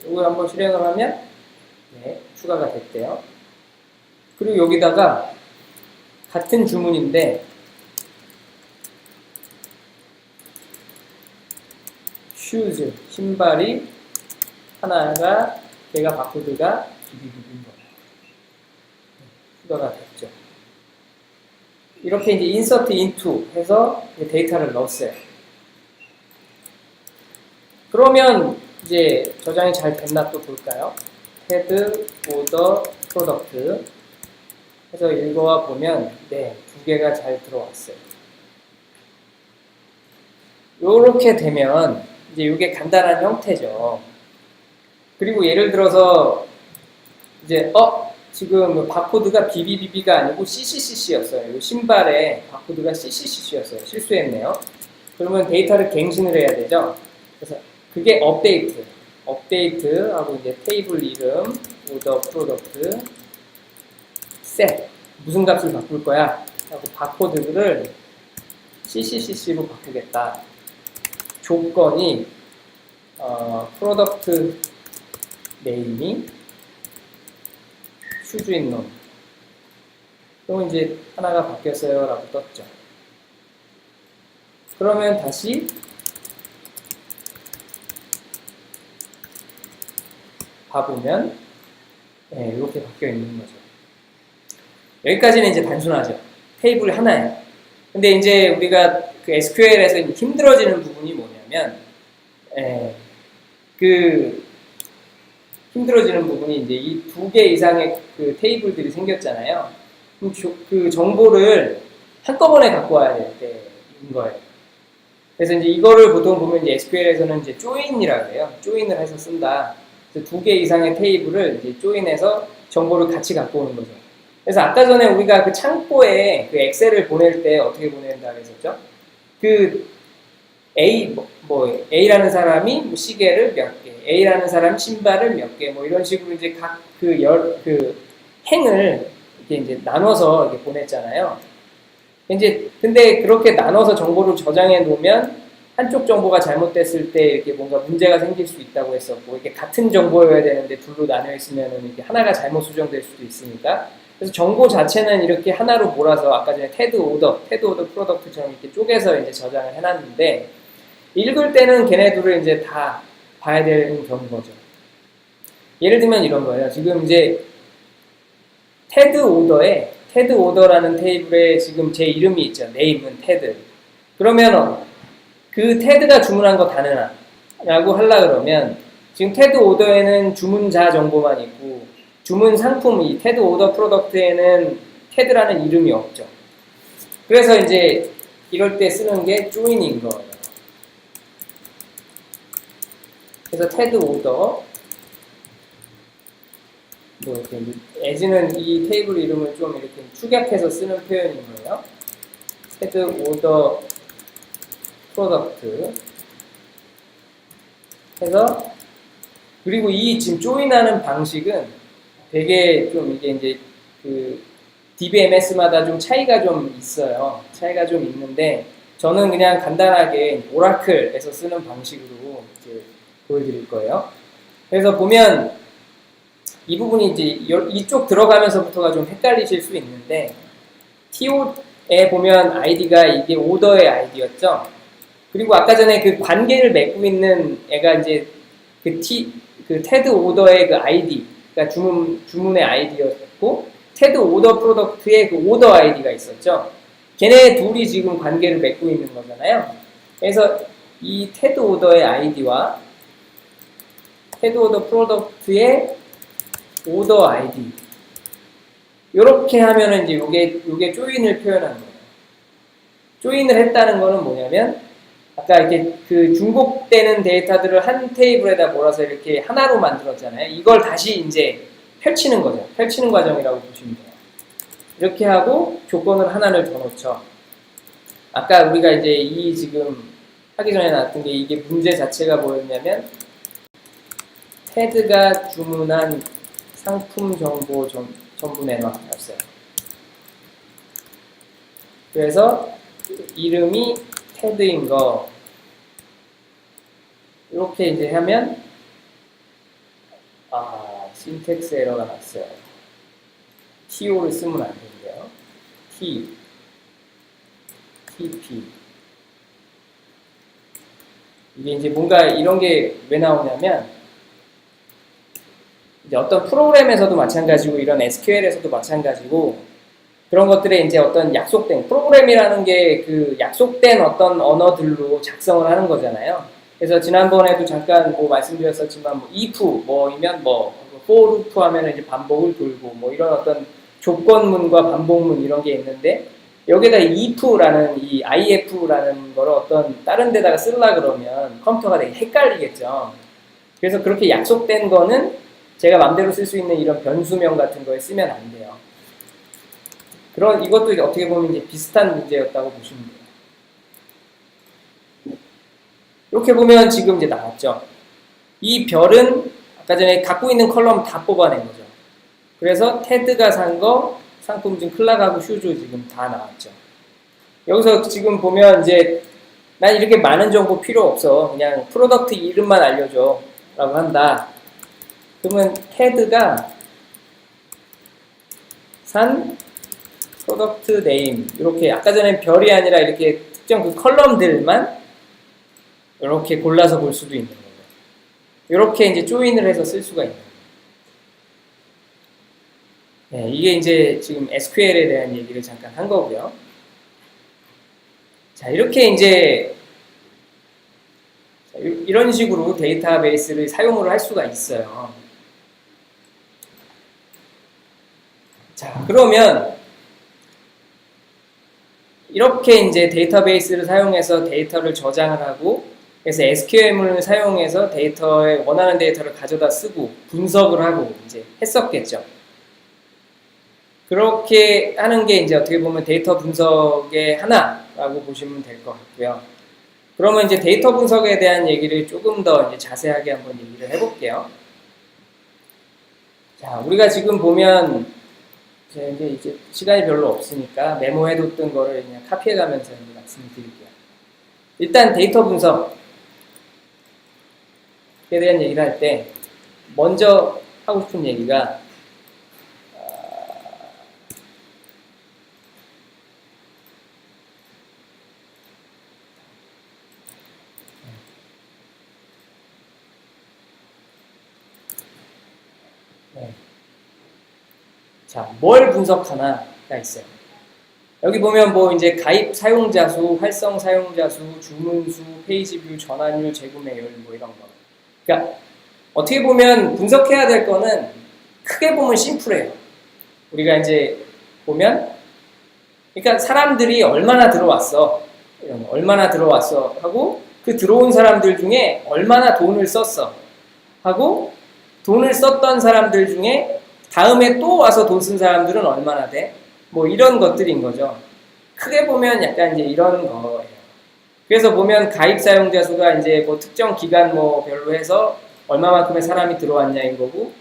Speaker 1: 이걸 한번 실행을 하면 추가가 됐대요. 그리고 여기다가 같은 주문인데 슈즈, 신발이 하나가 걔가 바코드가 비비비인 거예요. 추가가 됐죠. 이렇게 이제 insert into 해서 데이터를 넣었어요. 그러면 이제 저장이 잘 됐나 또 볼까요? head, order, product 해서 읽어와 보면 네, 2개가 잘 들어왔어요. 요렇게 되면 이제 이게 간단한 형태죠. 그리고 예를 들어서 이제 지금 바코드가 BBBB가 아니고 CCCC였어요. 이 신발에 바코드가 CCCC였어요. 실수했네요. 그러면 데이터를 갱신을 해야 되죠. 그래서 그게 업데이트하고 이제 테이블 이름, 오더 프로덕트, 셋 무슨 값을 바꿀 거야? 하고 바코드를 CCCC로 바꾸겠다. 조건이 프로덕트 네임이 슈즈인 놈. 그러면 이제 하나가 바뀌었어요 라고 떴죠. 그러면 다시 봐보면 이렇게 바뀌어 있는 거죠. 여기까지는 이제 단순하죠. 테이블 하나예요. 근데 이제 우리가 그 SQL에서 힘들어지는 부분이 뭐냐면 그 힘들어지는 부분이 이제 이 2개 이상의 그 테이블들이 생겼잖아요. 그럼 그 정보를 한꺼번에 갖고 와야 될 때인 거예요. 그래서 이제 이거를 보통 보면 이제 SQL에서는 이제 조인이라고 해요. 조인을 해서 쓴다. 그래서 2개 이상의 테이블을 이제 조인해서 정보를 같이 갖고 오는 거죠. 그래서 아까 전에 우리가 그 창고에 그 엑셀을 보낼 때 어떻게 보낸다고 했었죠? 그 A라는 사람이 뭐 시계를 몇 개, A라는 사람이 신발을 몇 개, 뭐 이런 식으로 이제 각 그 행을 이렇게 이제 나눠서 이렇게 보냈잖아요. 이제 근데 그렇게 나눠서 정보를 저장해 놓으면 한쪽 정보가 잘못됐을 때 이렇게 뭔가 문제가 생길 수 있다고 했었고, 이렇게 같은 정보여야 되는데 둘로 나뉘어 있으면은 이렇게 하나가 잘못 수정될 수도 있으니까. 그래서 정보 자체는 이렇게 하나로 몰아서 아까 전에 테드 오더 프로덕트처럼 이렇게 쪼개서 이제 저장을 해놨는데, 읽을 때는 걔네들을 이제 다 봐야 되는 경우인 거죠. 예를 들면 이런 거예요. 지금 이제 테드 오더라는 테이블에 지금 제 이름이 있죠. 네임은 테드. 그러면 그 테드가 주문한 거 다느나 라고 하려고 그러면 지금 테드 오더에는 주문자 정보만 있고 주문 상품 이 테드 오더 프로덕트에는 테드라는 이름이 없죠. 그래서 이제 이럴 때 쓰는 게 join인 거예요. 그래서 테드 오더 뭐 이렇게 as는 이 테이블 이름을 좀 이렇게 축약해서 쓰는 표현인 거예요. 테드 오더 프로덕트 해서 그리고 이 지금 조인하는 방식은 되게 좀 이게 이제 그 DBMS마다 좀 차이가 좀 있어요. 차이가 좀 있는데 저는 그냥 간단하게 오라클에서 쓰는 방식으로 이제 보여드릴 거예요. 그래서 보면 이 부분이 이제 이쪽 들어가면서부터가 좀 헷갈리실 수 있는데 TO에 보면 아이디가 이게 오더의 아이디였죠. 그리고 아까 전에 그 관계를 맺고 있는 애가 이제 그 테드 오더의 그 아이디, 그러니까 주문의 아이디였고 테드 오더 프로덕트의 그 오더 아이디가 있었죠. 걔네 둘이 지금 관계를 맺고 있는 거잖아요. 그래서 이 테드 오더의 아이디와 테드 오더 프로덕트의 오더 아이디 이렇게 하면은 이제 요게 조인을 표현한 거예요. 조인을 했다는 거는 뭐냐면 아까 이렇게 그 중복되는 데이터들을 한 테이블에다 몰아서 이렇게 하나로 만들었잖아요. 이걸 다시 이제 펼치는 거죠. 펼치는 과정이라고 보시면 돼요. 이렇게 하고 조건을 하나를 더 넣죠. 아까 우리가 이제 이 지금 하기 전에 나왔던 게 이게 문제 자체가 뭐였냐면 테드가 주문한 상품 정보 전부 내놔였어요. 그래서 이름이 테드인 거 이렇게 이제 하면 신텍스 에러가 났어요. TO를 쓰면 안 되는데요. TP 이게 이제 뭔가 이런 게 왜 나오냐면 이제 어떤 프로그램에서도 마찬가지고 이런 SQL에서도 마찬가지고 그런 것들에 이제 어떤 약속된 프로그램이라는 게 그 약속된 어떤 언어들로 작성을 하는 거잖아요. 그래서 지난번에도 잠깐 뭐 말씀드렸었지만 뭐 if 뭐이면 뭐 for loop 하면 이제 반복을 돌고 뭐 이런 어떤 조건문과 반복문 이런 게 있는데 여기다 if라는 이 if라는 거를 어떤 다른 데다가 쓰려 그러면 컴퓨터가 되게 헷갈리겠죠. 그래서 그렇게 약속된 거는 제가 맘대로 쓸 수 있는 이런 변수명 같은 거에 쓰면 안 돼요. 이것도 어떻게 보면 이제 비슷한 문제였다고 보시면 돼요. 이렇게 보면 지금 이제 나왔죠. 이 별은 아까 전에 갖고 있는 컬럼 다 뽑아낸 거죠. 그래서 테드가 산 거, 상품증 클락하고 슈즈 지금 다 나왔죠. 여기서 지금 보면 이제 난 이렇게 많은 정보 필요 없어. 그냥 프로덕트 이름만 알려줘. 라고 한다. 그러면 테드가 산 프로덕트 네임 이렇게 아까 전에 별이 아니라 이렇게 특정 그 컬럼들만 이렇게 골라서 볼 수도 있는 거예요. 이렇게 이제 조인을 해서 쓸 수가 있는 거예요. 네, 이게 이제 지금 SQL에 대한 얘기를 잠깐 한 거고요. 자, 이렇게 이제 이런 식으로 데이터베이스를 사용을 할 수가 있어요. 자, 그러면 이렇게 이제 데이터베이스를 사용해서 데이터를 저장을 하고 그래서 SQL문을 사용해서 원하는 데이터를 가져다 쓰고 분석을 하고 이제 했었겠죠. 그렇게 하는 게 이제 어떻게 보면 데이터 분석의 하나라고 보시면 될 것 같고요. 그러면 이제 데이터 분석에 대한 얘기를 조금 더 이제 자세하게 한번 얘기를 해볼게요. 자, 우리가 지금 보면 이제 시간이 별로 없으니까 메모해뒀던 거를 그냥 카피해가면서 말씀을 드릴게요. 일단 데이터 분석에 대한 얘기를 할 때 먼저 하고 싶은 얘기가 자, 뭘 분석하나가 있어요. 여기 보면 뭐 이제 가입 사용자 수, 활성 사용자 수, 주문 수, 페이지 뷰, 전환율, 재구매율 뭐 이런 거. 그러니까 어떻게 보면 분석해야 될 거는 크게 보면 심플해요. 우리가 이제 보면 그러니까 사람들이 얼마나 들어왔어 하고 그 들어온 사람들 중에 얼마나 돈을 썼어 하고 돈을 썼던 사람들 중에 다음에 또 와서 돈 쓴 사람들은 얼마나 돼? 뭐 이런 것들인 거죠. 크게 보면 약간 이제 이런 거예요. 그래서 보면 가입 사용자 수가 이제 뭐 특정 기간 뭐 별로 해서 얼마만큼의 사람이 들어왔냐인 거고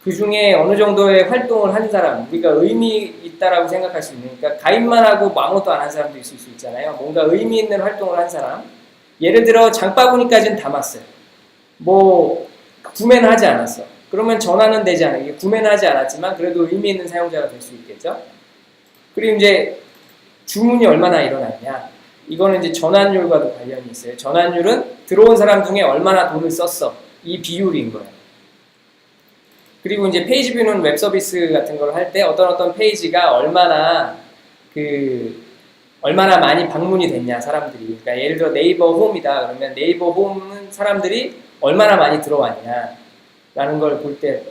Speaker 1: 그 중에 어느 정도의 활동을 한 사람, 우리가 의미 있다라고 생각할 수 있는, 그러니까 가입만 하고 뭐 아무것도 안 한 사람도 있을 수 있잖아요. 뭔가 의미 있는 활동을 한 사람. 예를 들어 장바구니까지는 담았어요. 뭐 구매는 하지 않았어. 그러면 전환은 되지 않아요. 구매는 하지 않았지만 그래도 의미 있는 사용자가 될 수 있겠죠. 그리고 이제 주문이 얼마나 일어났냐. 이거는 이제 전환율과도 관련이 있어요. 전환율은 들어온 사람 중에 얼마나 돈을 썼어. 이 비율인 거예요. 그리고 이제 페이지 뷰는 웹 서비스 같은 걸 할 때 어떤 페이지가 얼마나 그 얼마나 많이 방문이 됐냐 사람들이. 그러니까 예를 들어 네이버 홈이다 그러면 네이버 홈은 사람들이 얼마나 많이 들어왔냐라는 걸 볼 때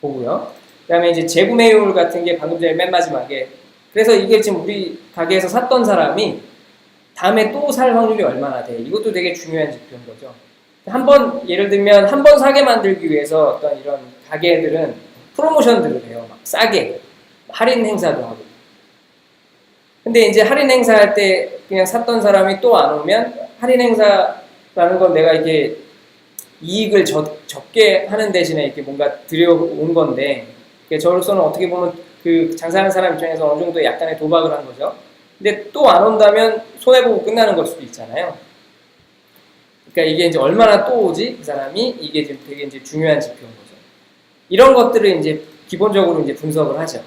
Speaker 1: 보고요. 그다음에 이제 재구매율 같은 게 방금 전에 맨 마지막에 그래서 이게 지금 우리 가게에서 샀던 사람이 다음에 또 살 확률이 얼마나 돼. 이것도 되게 중요한 지표인 거죠. 한 번 예를 들면 한 번 사게 만들기 위해서 어떤 이런 가게들은 프로모션들을 해요. 막 싸게 할인 행사도 하고. 근데 이제 할인 행사할 때 그냥 샀던 사람이 또 안 오면 할인 행사라는 건 내가 이게 이익을 적게 하는 대신에 이렇게 뭔가 들여온 건데 저로서는 어떻게 보면 그 장사하는 사람 입장에서 어느 정도 약간의 도박을 한 거죠. 근데 또 안 온다면 손해보고 끝나는 걸 수도 있잖아요. 그러니까 이게 이제 얼마나 또 오지? 그 사람이 이게 지금 되게 이제 중요한 지표인 거죠. 이런 것들을 이제 기본적으로 이제 분석을 하죠.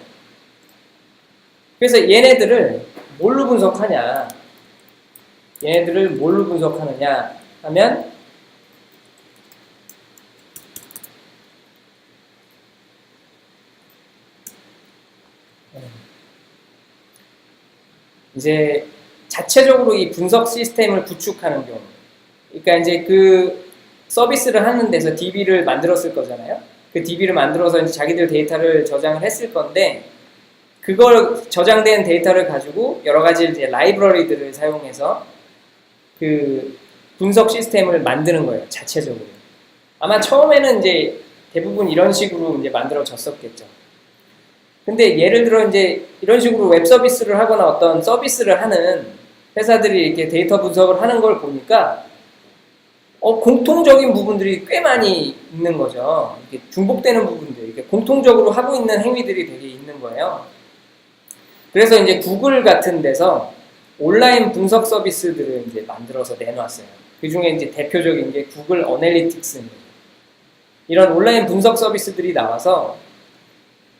Speaker 1: 그래서 얘네들을 뭘로 분석하냐? 얘네들을 뭘로 분석하느냐 하면 이제 자체적으로 이 분석 시스템을 구축하는 경우. 그러니까 이제 그 서비스를 하는 데서 DB를 만들었을 거잖아요. 그 DB를 만들어서 이제 자기들 데이터를 저장을 했을 건데 그걸 저장된 데이터를 가지고 여러 가지 이제 라이브러리들을 사용해서 그 분석 시스템을 만드는 거예요. 자체적으로. 아마 처음에는 이제 대부분 이런 식으로 이제 만들어졌었겠죠. 근데 예를 들어 이제 이런 식으로 웹 서비스를 하거나 어떤 서비스를 하는 회사들이 이렇게 데이터 분석을 하는 걸 보니까 공통적인 부분들이 꽤 많이 있는 거죠. 이렇게 중복되는 부분들, 이렇게 공통적으로 하고 있는 행위들이 되게 있는 거예요. 그래서 이제 구글 같은 데서 온라인 분석 서비스들을 이제 만들어서 내놨어요. 그 중에 이제 대표적인 게 구글 어널리틱스입니다. 이런 온라인 분석 서비스들이 나와서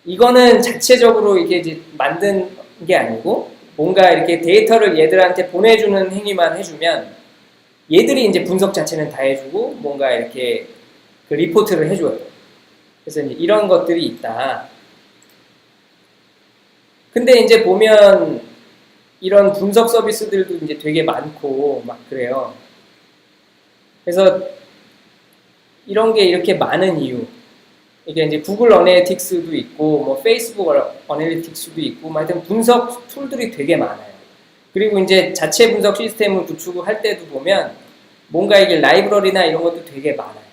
Speaker 1: 이거는 자체적으로 이게 이제 만든 게 아니고 뭔가 이렇게 데이터를 얘들한테 보내주는 행위만 해주면 얘들이 이제 분석 자체는 다 해주고 뭔가 이렇게 그 리포트를 해줘요. 그래서 이제 이런 것들이 있다. 근데 이제 보면 이런 분석 서비스들도 이제 되게 많고 막 그래요. 그래서 이런 게 이렇게 많은 이유. 이게 이제 구글 어널리틱스도 있고, 뭐 페이스북 어널리틱스도 있고, 하여튼 분석 툴들이 되게 많아요. 그리고 이제 자체 분석 시스템을 구축을 할 때도 보면 뭔가 이게 라이브러리나 이런 것도 되게 많아요.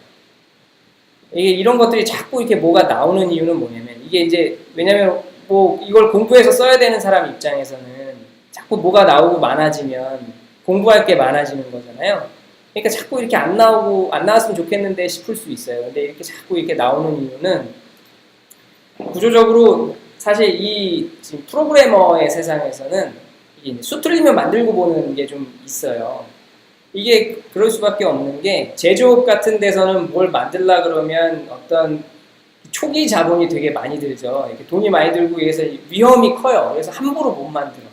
Speaker 1: 이게 이런 것들이 자꾸 이렇게 뭐가 나오는 이유는 뭐냐면 이게 이제 왜냐면 뭐 이걸 공부해서 써야 되는 사람 입장에서는 자꾸 뭐가 나오고 많아지면 공부할 게 많아지는 거잖아요. 그러니까 자꾸 이렇게 안 나왔으면 좋겠는데 싶을 수 있어요. 근데 이렇게 자꾸 이렇게 나오는 이유는 구조적으로 사실 이 지금 프로그래머의 세상에서는 이게 수틀리면 만들고 보는 게 좀 있어요. 이게 그럴 수밖에 없는 게 제조업 같은 데서는 뭘 만들라 그러면 어떤 초기 자본이 되게 많이 들죠. 이렇게 돈이 많이 들고 해서 위험이 커요. 그래서 함부로 못 만들어.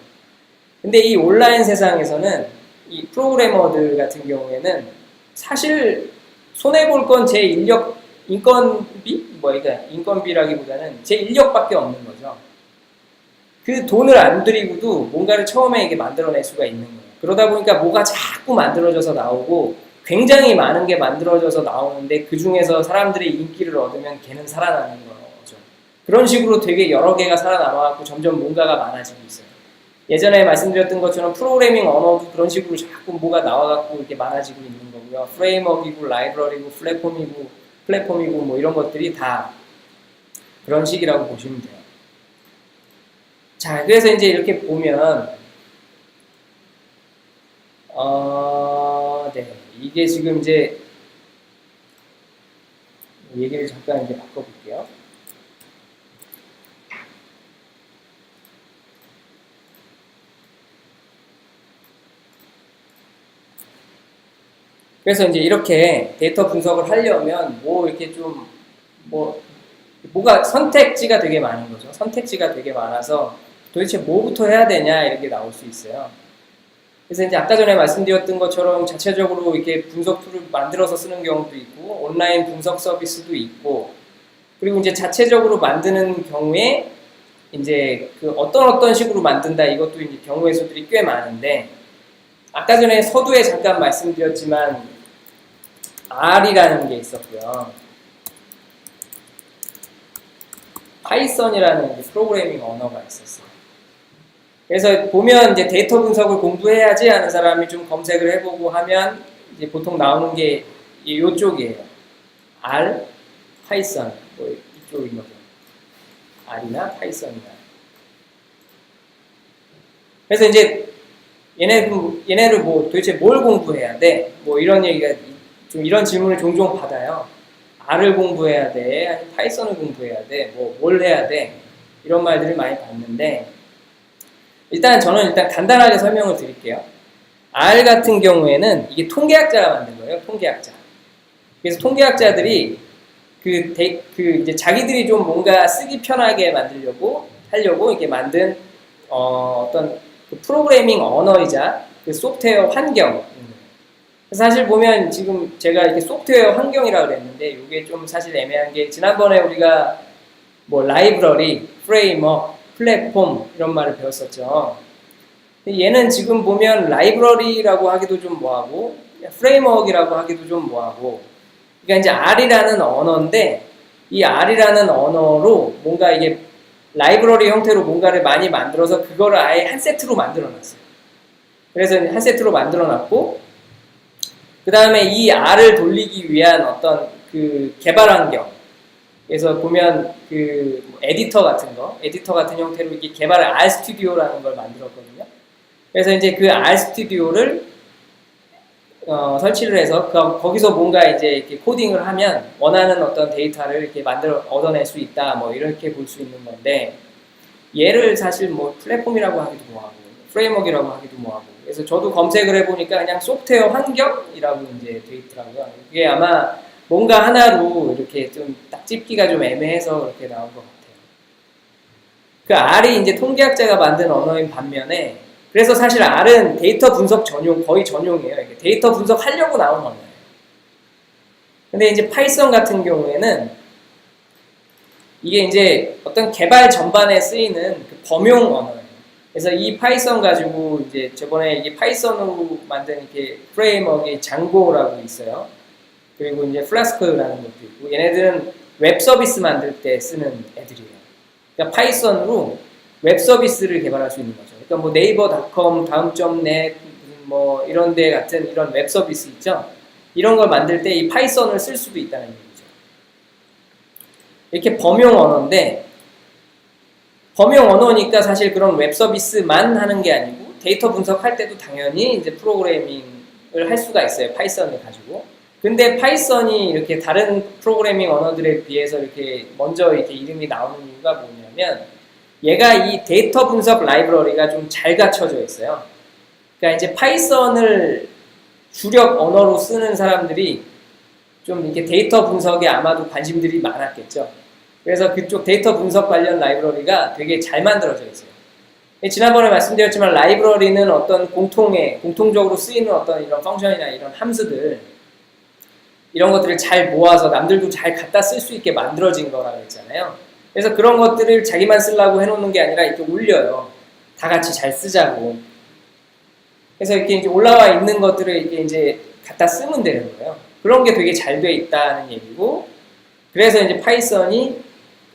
Speaker 1: 근데 이 온라인 세상에서는 이 프로그래머들 같은 경우에는 사실 손해볼 건 제 인건비? 그러니까 인건비라기보다는 제 인력밖에 없는 거죠. 그 돈을 안 들이고도 뭔가를 처음에 이게 만들어낼 수가 있는 거예요. 그러다 보니까 뭐가 자꾸 만들어져서 나오고 굉장히 많은 게 만들어져서 나오는데 그 중에서 사람들이 인기를 얻으면 걔는 살아나는 거죠. 그런 식으로 되게 여러 개가 살아남아갖고 점점 뭔가가 많아지고 있어요. 예전에 말씀드렸던 것처럼 프로그래밍 언어도 그런 식으로 자꾸 뭐가 나와갖고 이렇게 많아지고 있는 거고요. 프레임워크이고 라이브러리고 플랫폼이고 뭐 이런 것들이 다 그런 식이라고 보시면 돼요. 자, 그래서 이제 이렇게 보면 네, 이게 지금 이제 얘기를 잠깐 이제 바꿔볼게요. 그래서 이제 이렇게 데이터 분석을 하려면 뭐 이렇게 좀 뭐가 선택지가 되게 많은 거죠. 선택지가 되게 많아서 도대체 뭐부터 해야 되냐 이렇게 나올 수 있어요. 그래서 이제 아까 전에 말씀드렸던 것처럼 자체적으로 이렇게 분석 툴을 만들어서 쓰는 경우도 있고 온라인 분석 서비스도 있고 그리고 이제 자체적으로 만드는 경우에 이제 그 어떤 식으로 만든다 이것도 이제 경우의 수들이 꽤 많은데 아까 전에 서두에 잠깐 말씀드렸지만 R이라는 게 있었고요. 파이썬이라는 프로그래밍 언어가 있었어요. 그래서 보면 이제 데이터 분석을 공부해야지 하는 사람이 좀 검색을 해보고 하면 이제 보통 나오는 게 이쪽이에요. R, 파이썬 뭐 이쪽인 거죠. R이나 파이썬이나. 그래서 이제 얘네를 뭐 도대체 뭘 공부해야 돼? 뭐 이런 얘기가 좀 이런 질문을 종종 받아요. R을 공부해야 돼? 아니면 파이썬을 공부해야 돼? 뭐 뭘 해야 돼? 이런 말들을 많이 받는데 저는 간단하게 설명을 드릴게요. R 같은 경우에는 이게 통계학자가 만든 거예요. 통계학자. 그래서 통계학자들이 이제 자기들이 좀 뭔가 쓰기 편하게 하려고 이렇게 만든 어떤 그 프로그래밍 언어이자 그 소프트웨어 환경. 사실 보면 지금 제가 이렇게 소프트웨어 환경이라고 그랬는데 이게 좀 사실 애매한 게 지난번에 우리가 뭐 라이브러리, 프레임워크, 플랫폼 이런 말을 배웠었죠. 얘는 지금 보면 라이브러리라고 하기도 좀 뭐하고 프레임워크라고 하기도 좀 뭐하고 그러니까 이제 R이라는 언어인데 이 R이라는 언어로 뭔가 이게 라이브러리 형태로 뭔가를 많이 만들어서 그거를 아예 한 세트로 만들어 놨어요. 그래서 한 세트로 만들어 놨고 그 다음에 이 R을 돌리기 위한 어떤 그 개발 환경 그래서 보면 그 에디터 같은 형태로 이렇게 개발을 R 스튜디오라는 걸 만들었거든요. 그래서 이제 그 R 스튜디오를 설치를 해서 거기서 뭔가 이제 이렇게 코딩을 하면 원하는 어떤 데이터를 이렇게 얻어낼 수 있다. 뭐 이렇게 볼 수 있는 건데 얘를 사실 뭐 플랫폼이라고 하기도 뭐하고 프레임워크라고 하기도 뭐하고 그래서 저도 검색을 해보니까 그냥 소프트웨어 환경이라고 이제 돼 있더라고요. 그게 아마 뭔가 하나로 이렇게 좀 딱 찝기가 좀 애매해서 그렇게 나온 것 같아요. 그 R이 이제 통계학자가 만든 언어인 반면에 그래서 사실 R은 데이터 분석 거의 전용이에요. 데이터 분석하려고 나온 언어예요. 근데 이제 파이썬 같은 경우에는 이게 이제 어떤 개발 전반에 쓰이는 그 범용 언어예요. 그래서 이 파이썬 가지고 이제 저번에 이게 파이썬으로 만든 이렇게 프레임워크의 장고라고 있어요. 그리고 이제 플라스크라는 것도 있고 얘네들은 웹 서비스 만들 때 쓰는 애들이에요. 그러니까 파이썬으로 웹 서비스를 개발할 수 있는 거죠. 그러니까 뭐 네이버닷컴, 다음.net 뭐 이런 데 같은 이런 웹 서비스 있죠. 이런 걸 만들 때 이 파이썬을 쓸 수도 있다는 얘기죠. 이렇게 범용 언어인데 범용 언어니까 사실 그런 웹 서비스만 하는 게 아니고 데이터 분석할 때도 당연히 이제 프로그래밍을 할 수가 있어요. 파이썬을 가지고. 근데 파이썬이 이렇게 다른 프로그래밍 언어들에 비해서 이렇게 먼저 이렇게 이름이 나오는 이유가 뭐냐면 얘가 이 데이터 분석 라이브러리가 좀 잘 갖춰져 있어요. 그러니까 이제 파이썬을 주력 언어로 쓰는 사람들이 좀 이렇게 데이터 분석에 아마도 관심들이 많았겠죠. 그래서 그쪽 데이터 분석 관련 라이브러리가 되게 잘 만들어져 있어요. 지난번에 말씀드렸지만 라이브러리는 어떤 공통적으로 쓰이는 어떤 이런 펑션이나 이런 함수들 이런 것들을 잘 모아서 남들도 잘 갖다 쓸 수 있게 만들어진 거라고 했잖아요. 그래서 그런 것들을 자기만 쓰려고 해놓는 게 아니라 이렇게 올려요. 다 같이 잘 쓰자고. 그래서 이렇게 이제 올라와 있는 것들을 이렇게 이제 갖다 쓰면 되는 거예요. 그런 게 되게 잘 돼 있다는 얘기고, 그래서 이제 파이썬이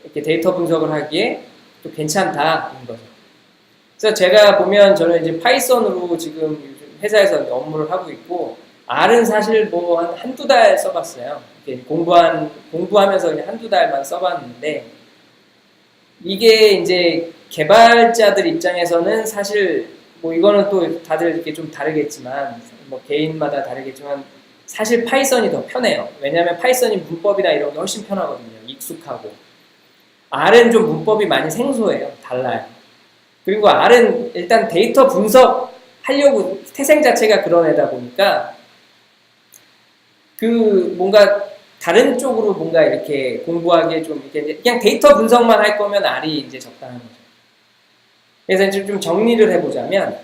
Speaker 1: 이렇게 데이터 분석을 하기에 또 괜찮다는 거죠. 그래서 제가 보면 저는 이제 파이썬으로 지금 요즘 회사에서 업무를 하고 있고, R은 사실 뭐 한두 달 써봤어요. 이렇게 공부하면서 그냥 한두 달만 써봤는데, 이게 이제 개발자들 입장에서는 사실 뭐 이거는 또 다들 이렇게 좀 다르겠지만, 뭐 개인마다 다르겠지만, 사실 파이썬이 더 편해요. 왜냐하면 파이썬이 문법이나 이런 게 훨씬 편하거든요. 익숙하고. R은 좀 문법이 많이 생소해요. 달라요. 그리고 R은 일단 데이터 분석하려고 태생 자체가 그런 애다 보니까 그 뭔가 다른 쪽으로 뭔가 이렇게 공부하기에 좀 이렇게 그냥 데이터 분석만 할 거면 R이 이제 적당한 거죠. 그래서 이제 좀 정리를 해보자면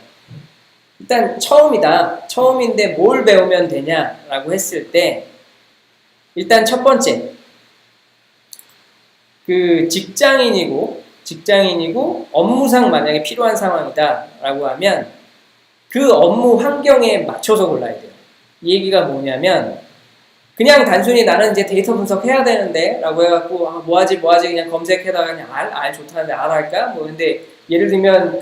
Speaker 1: 일단 처음인데 뭘 배우면 되냐라고 했을 때 일단 첫 번째 그 직장인이고 직장인이고 업무상 만약에 필요한 상황이다라고 하면 그 업무 환경에 맞춰서 골라야 돼요. 이 얘기가 뭐냐면 그냥 단순히 나는 이제 데이터 분석해야 되는데 라고 해갖고 뭐하지 그냥 검색해다가 그냥 R 좋다는데 R 할까? 뭐 근데 예를 들면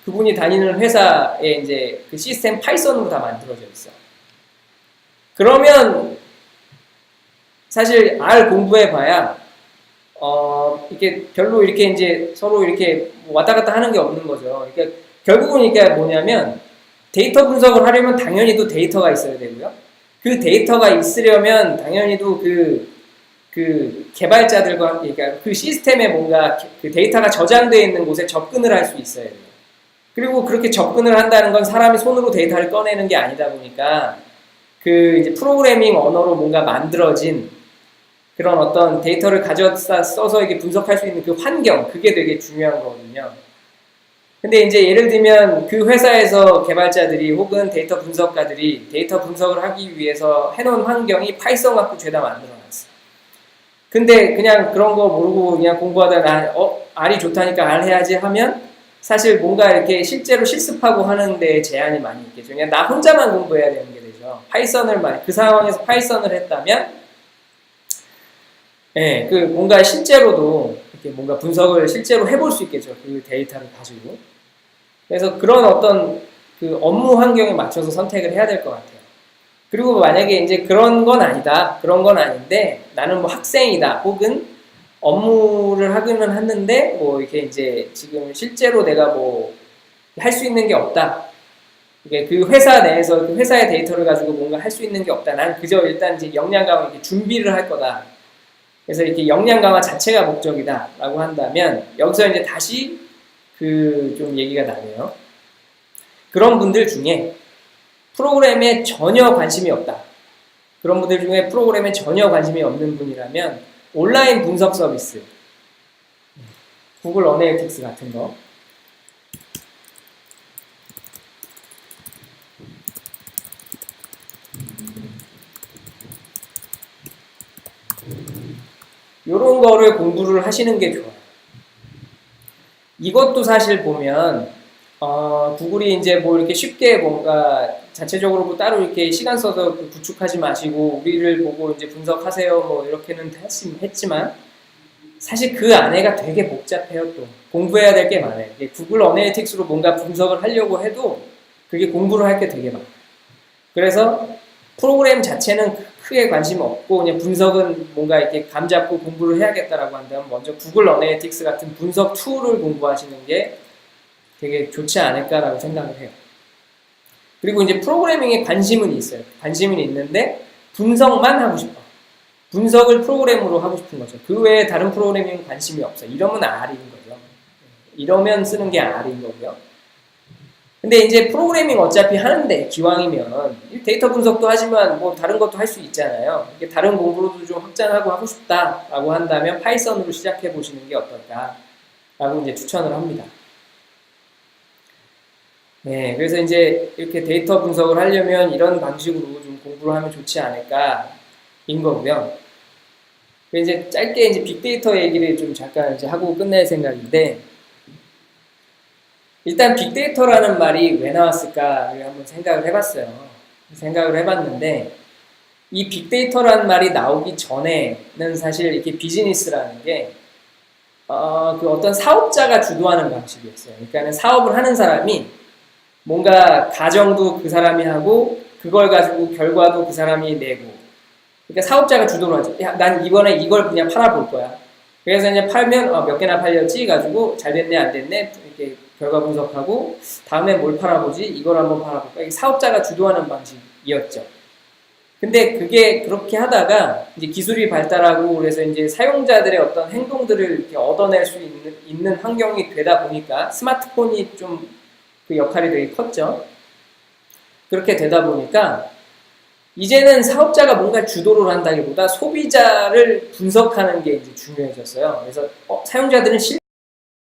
Speaker 1: 그분이 다니는 회사에 이제 그 시스템 파이썬으로 다 만들어져 있어. 그러면 사실 R 공부해봐야 이게 별로 이렇게 이제 서로 이렇게 왔다 갔다 하는 게 없는 거죠. 그러니까 결국은 이게 뭐냐면 데이터 분석을 하려면 당연히 또 데이터가 있어야 되고요. 그 데이터가 있으려면 당연히도 그 개발자들과 그러니까 그 시스템에 뭔가 그 데이터가 저장되어 있는 곳에 접근을 할 수 있어야 돼요. 그리고 그렇게 접근을 한다는 건 사람이 손으로 데이터를 꺼내는 게 아니다 보니까 그 이제 프로그래밍 언어로 뭔가 만들어진 그런 어떤 데이터를 가져다 써서 이게 분석할 수 있는 그 환경, 그게 되게 중요한 거거든요. 근데 이제 예를 들면 그 회사에서 개발자들이 혹은 데이터 분석가들이 데이터 분석을 하기 위해서 해놓은 환경이 파이썬 갖고 죄다 만들어놨어. 근데 그냥 그런 거 모르고 그냥 공부하다가 R이 좋다니까 R 해야지 하면 사실 뭔가 이렇게 실제로 실습하고 하는 데 제한이 많이 있겠죠. 그냥 나 혼자만 공부해야 되는 게 되죠. 그 상황에서 파이썬을 했다면 예, 그 뭔가 실제로도 이렇게 뭔가 분석을 실제로 해볼 수 있겠죠. 그 데이터를 가지고. 그래서 그런 어떤 그 업무 환경에 맞춰서 선택을 해야 될 것 같아요. 그리고 만약에 이제 그런 건 아닌데 나는 뭐 학생이다 혹은 업무를 하기는 했는데 뭐 이렇게 이제 지금 실제로 내가 뭐 할 수 있는 게 없다. 이게 그 회사 내에서 그 회사의 데이터를 가지고 뭔가 할 수 있는 게 없다. 난 그저 일단 이제 역량 강화 이렇게 준비를 할 거다. 그래서 이렇게 역량 강화 자체가 목적이다라고 한다면 여기서 이제 다시 그 좀 얘기가 나네요. 그런 분들 중에 프로그램에 전혀 관심이 없다. 그런 분들 중에 프로그램에 전혀 관심이 없는 분이라면 온라인 분석 서비스, 구글 어네이틱스 같은 거, 이런 거를 공부를 하시는 게 좋아요. 이것도 사실 보면 구글이 이제 뭐 이렇게 쉽게 뭔가 자체적으로 뭐 따로 이렇게 시간 써서 구축하지 마시고 우리를 보고 이제 분석하세요 뭐 이렇게는 했지만 사실 그 안에가 되게 복잡해요. 또 공부해야 될 게 많아요. 구글 어네이틱스로 뭔가 분석을 하려고 해도 그게 공부를 할 게 되게 많아요. 그래서 프로그램 자체는 크게 관심 없고 그냥 분석은 뭔가 이렇게 감 잡고 공부를 해야겠다라고 한다면 먼저 구글 어네이틱스 같은 분석 툴을 공부하시는 게 되게 좋지 않을까라고 생각을 해요. 그리고 이제 프로그래밍에 관심은 있어요. 관심은 있는데 분석만 하고 싶어. 분석을 프로그램으로 하고 싶은 거죠. 그 외에 다른 프로그래밍은 관심이 없어. 이러면 R인 거죠. 이러면 쓰는 게 R인 거고요. 근데 이제 프로그래밍 어차피 하는데 기왕이면 데이터 분석도 하지만 뭐 다른 것도 할 수 있잖아요. 이게 다른 공부로도 좀 확장하고 하고 싶다라고 한다면 파이썬으로 시작해 보시는 게 어떨까라고 이제 추천을 합니다. 네, 그래서 이제 이렇게 데이터 분석을 하려면 이런 방식으로 좀 공부를 하면 좋지 않을까인 거고요. 이제 짧게 이제 빅데이터 얘기를 좀 잠깐 이제 하고 끝낼 생각인데, 일단 빅데이터라는 말이 왜 나왔을까를 한번 생각을 해봤어요. 생각을 해봤는데, 이 빅데이터라는 말이 나오기 전에는 사실 이렇게 비즈니스라는 게, 그 어떤 사업자가 주도하는 방식이었어요. 그러니까 사업을 하는 사람이 뭔가 가정도 그 사람이 하고, 그걸 가지고 결과도 그 사람이 내고, 그러니까 사업자가 주도를 하죠. 야, 난 이번에 이걸 그냥 팔아볼 거야. 그래서 이제 팔면 몇 개나 팔렸지 가지고 잘 됐네 안 됐네 이렇게 결과 분석하고 다음에 뭘 팔아보지 이걸 한번 팔아볼까. 이게 사업자가 주도하는 방식이었죠. 근데 그게 그렇게 하다가 이제 기술이 발달하고 그래서 이제 사용자들의 어떤 행동들을 이렇게 얻어낼 수 있는 환경이 되다 보니까 스마트폰이 좀 그 역할이 되게 컸죠. 그렇게 되다 보니까 이제는 사업자가 뭔가 주도를 한다기보다 소비자를 분석하는 게 이제 중요해졌어요. 그래서 사용자들은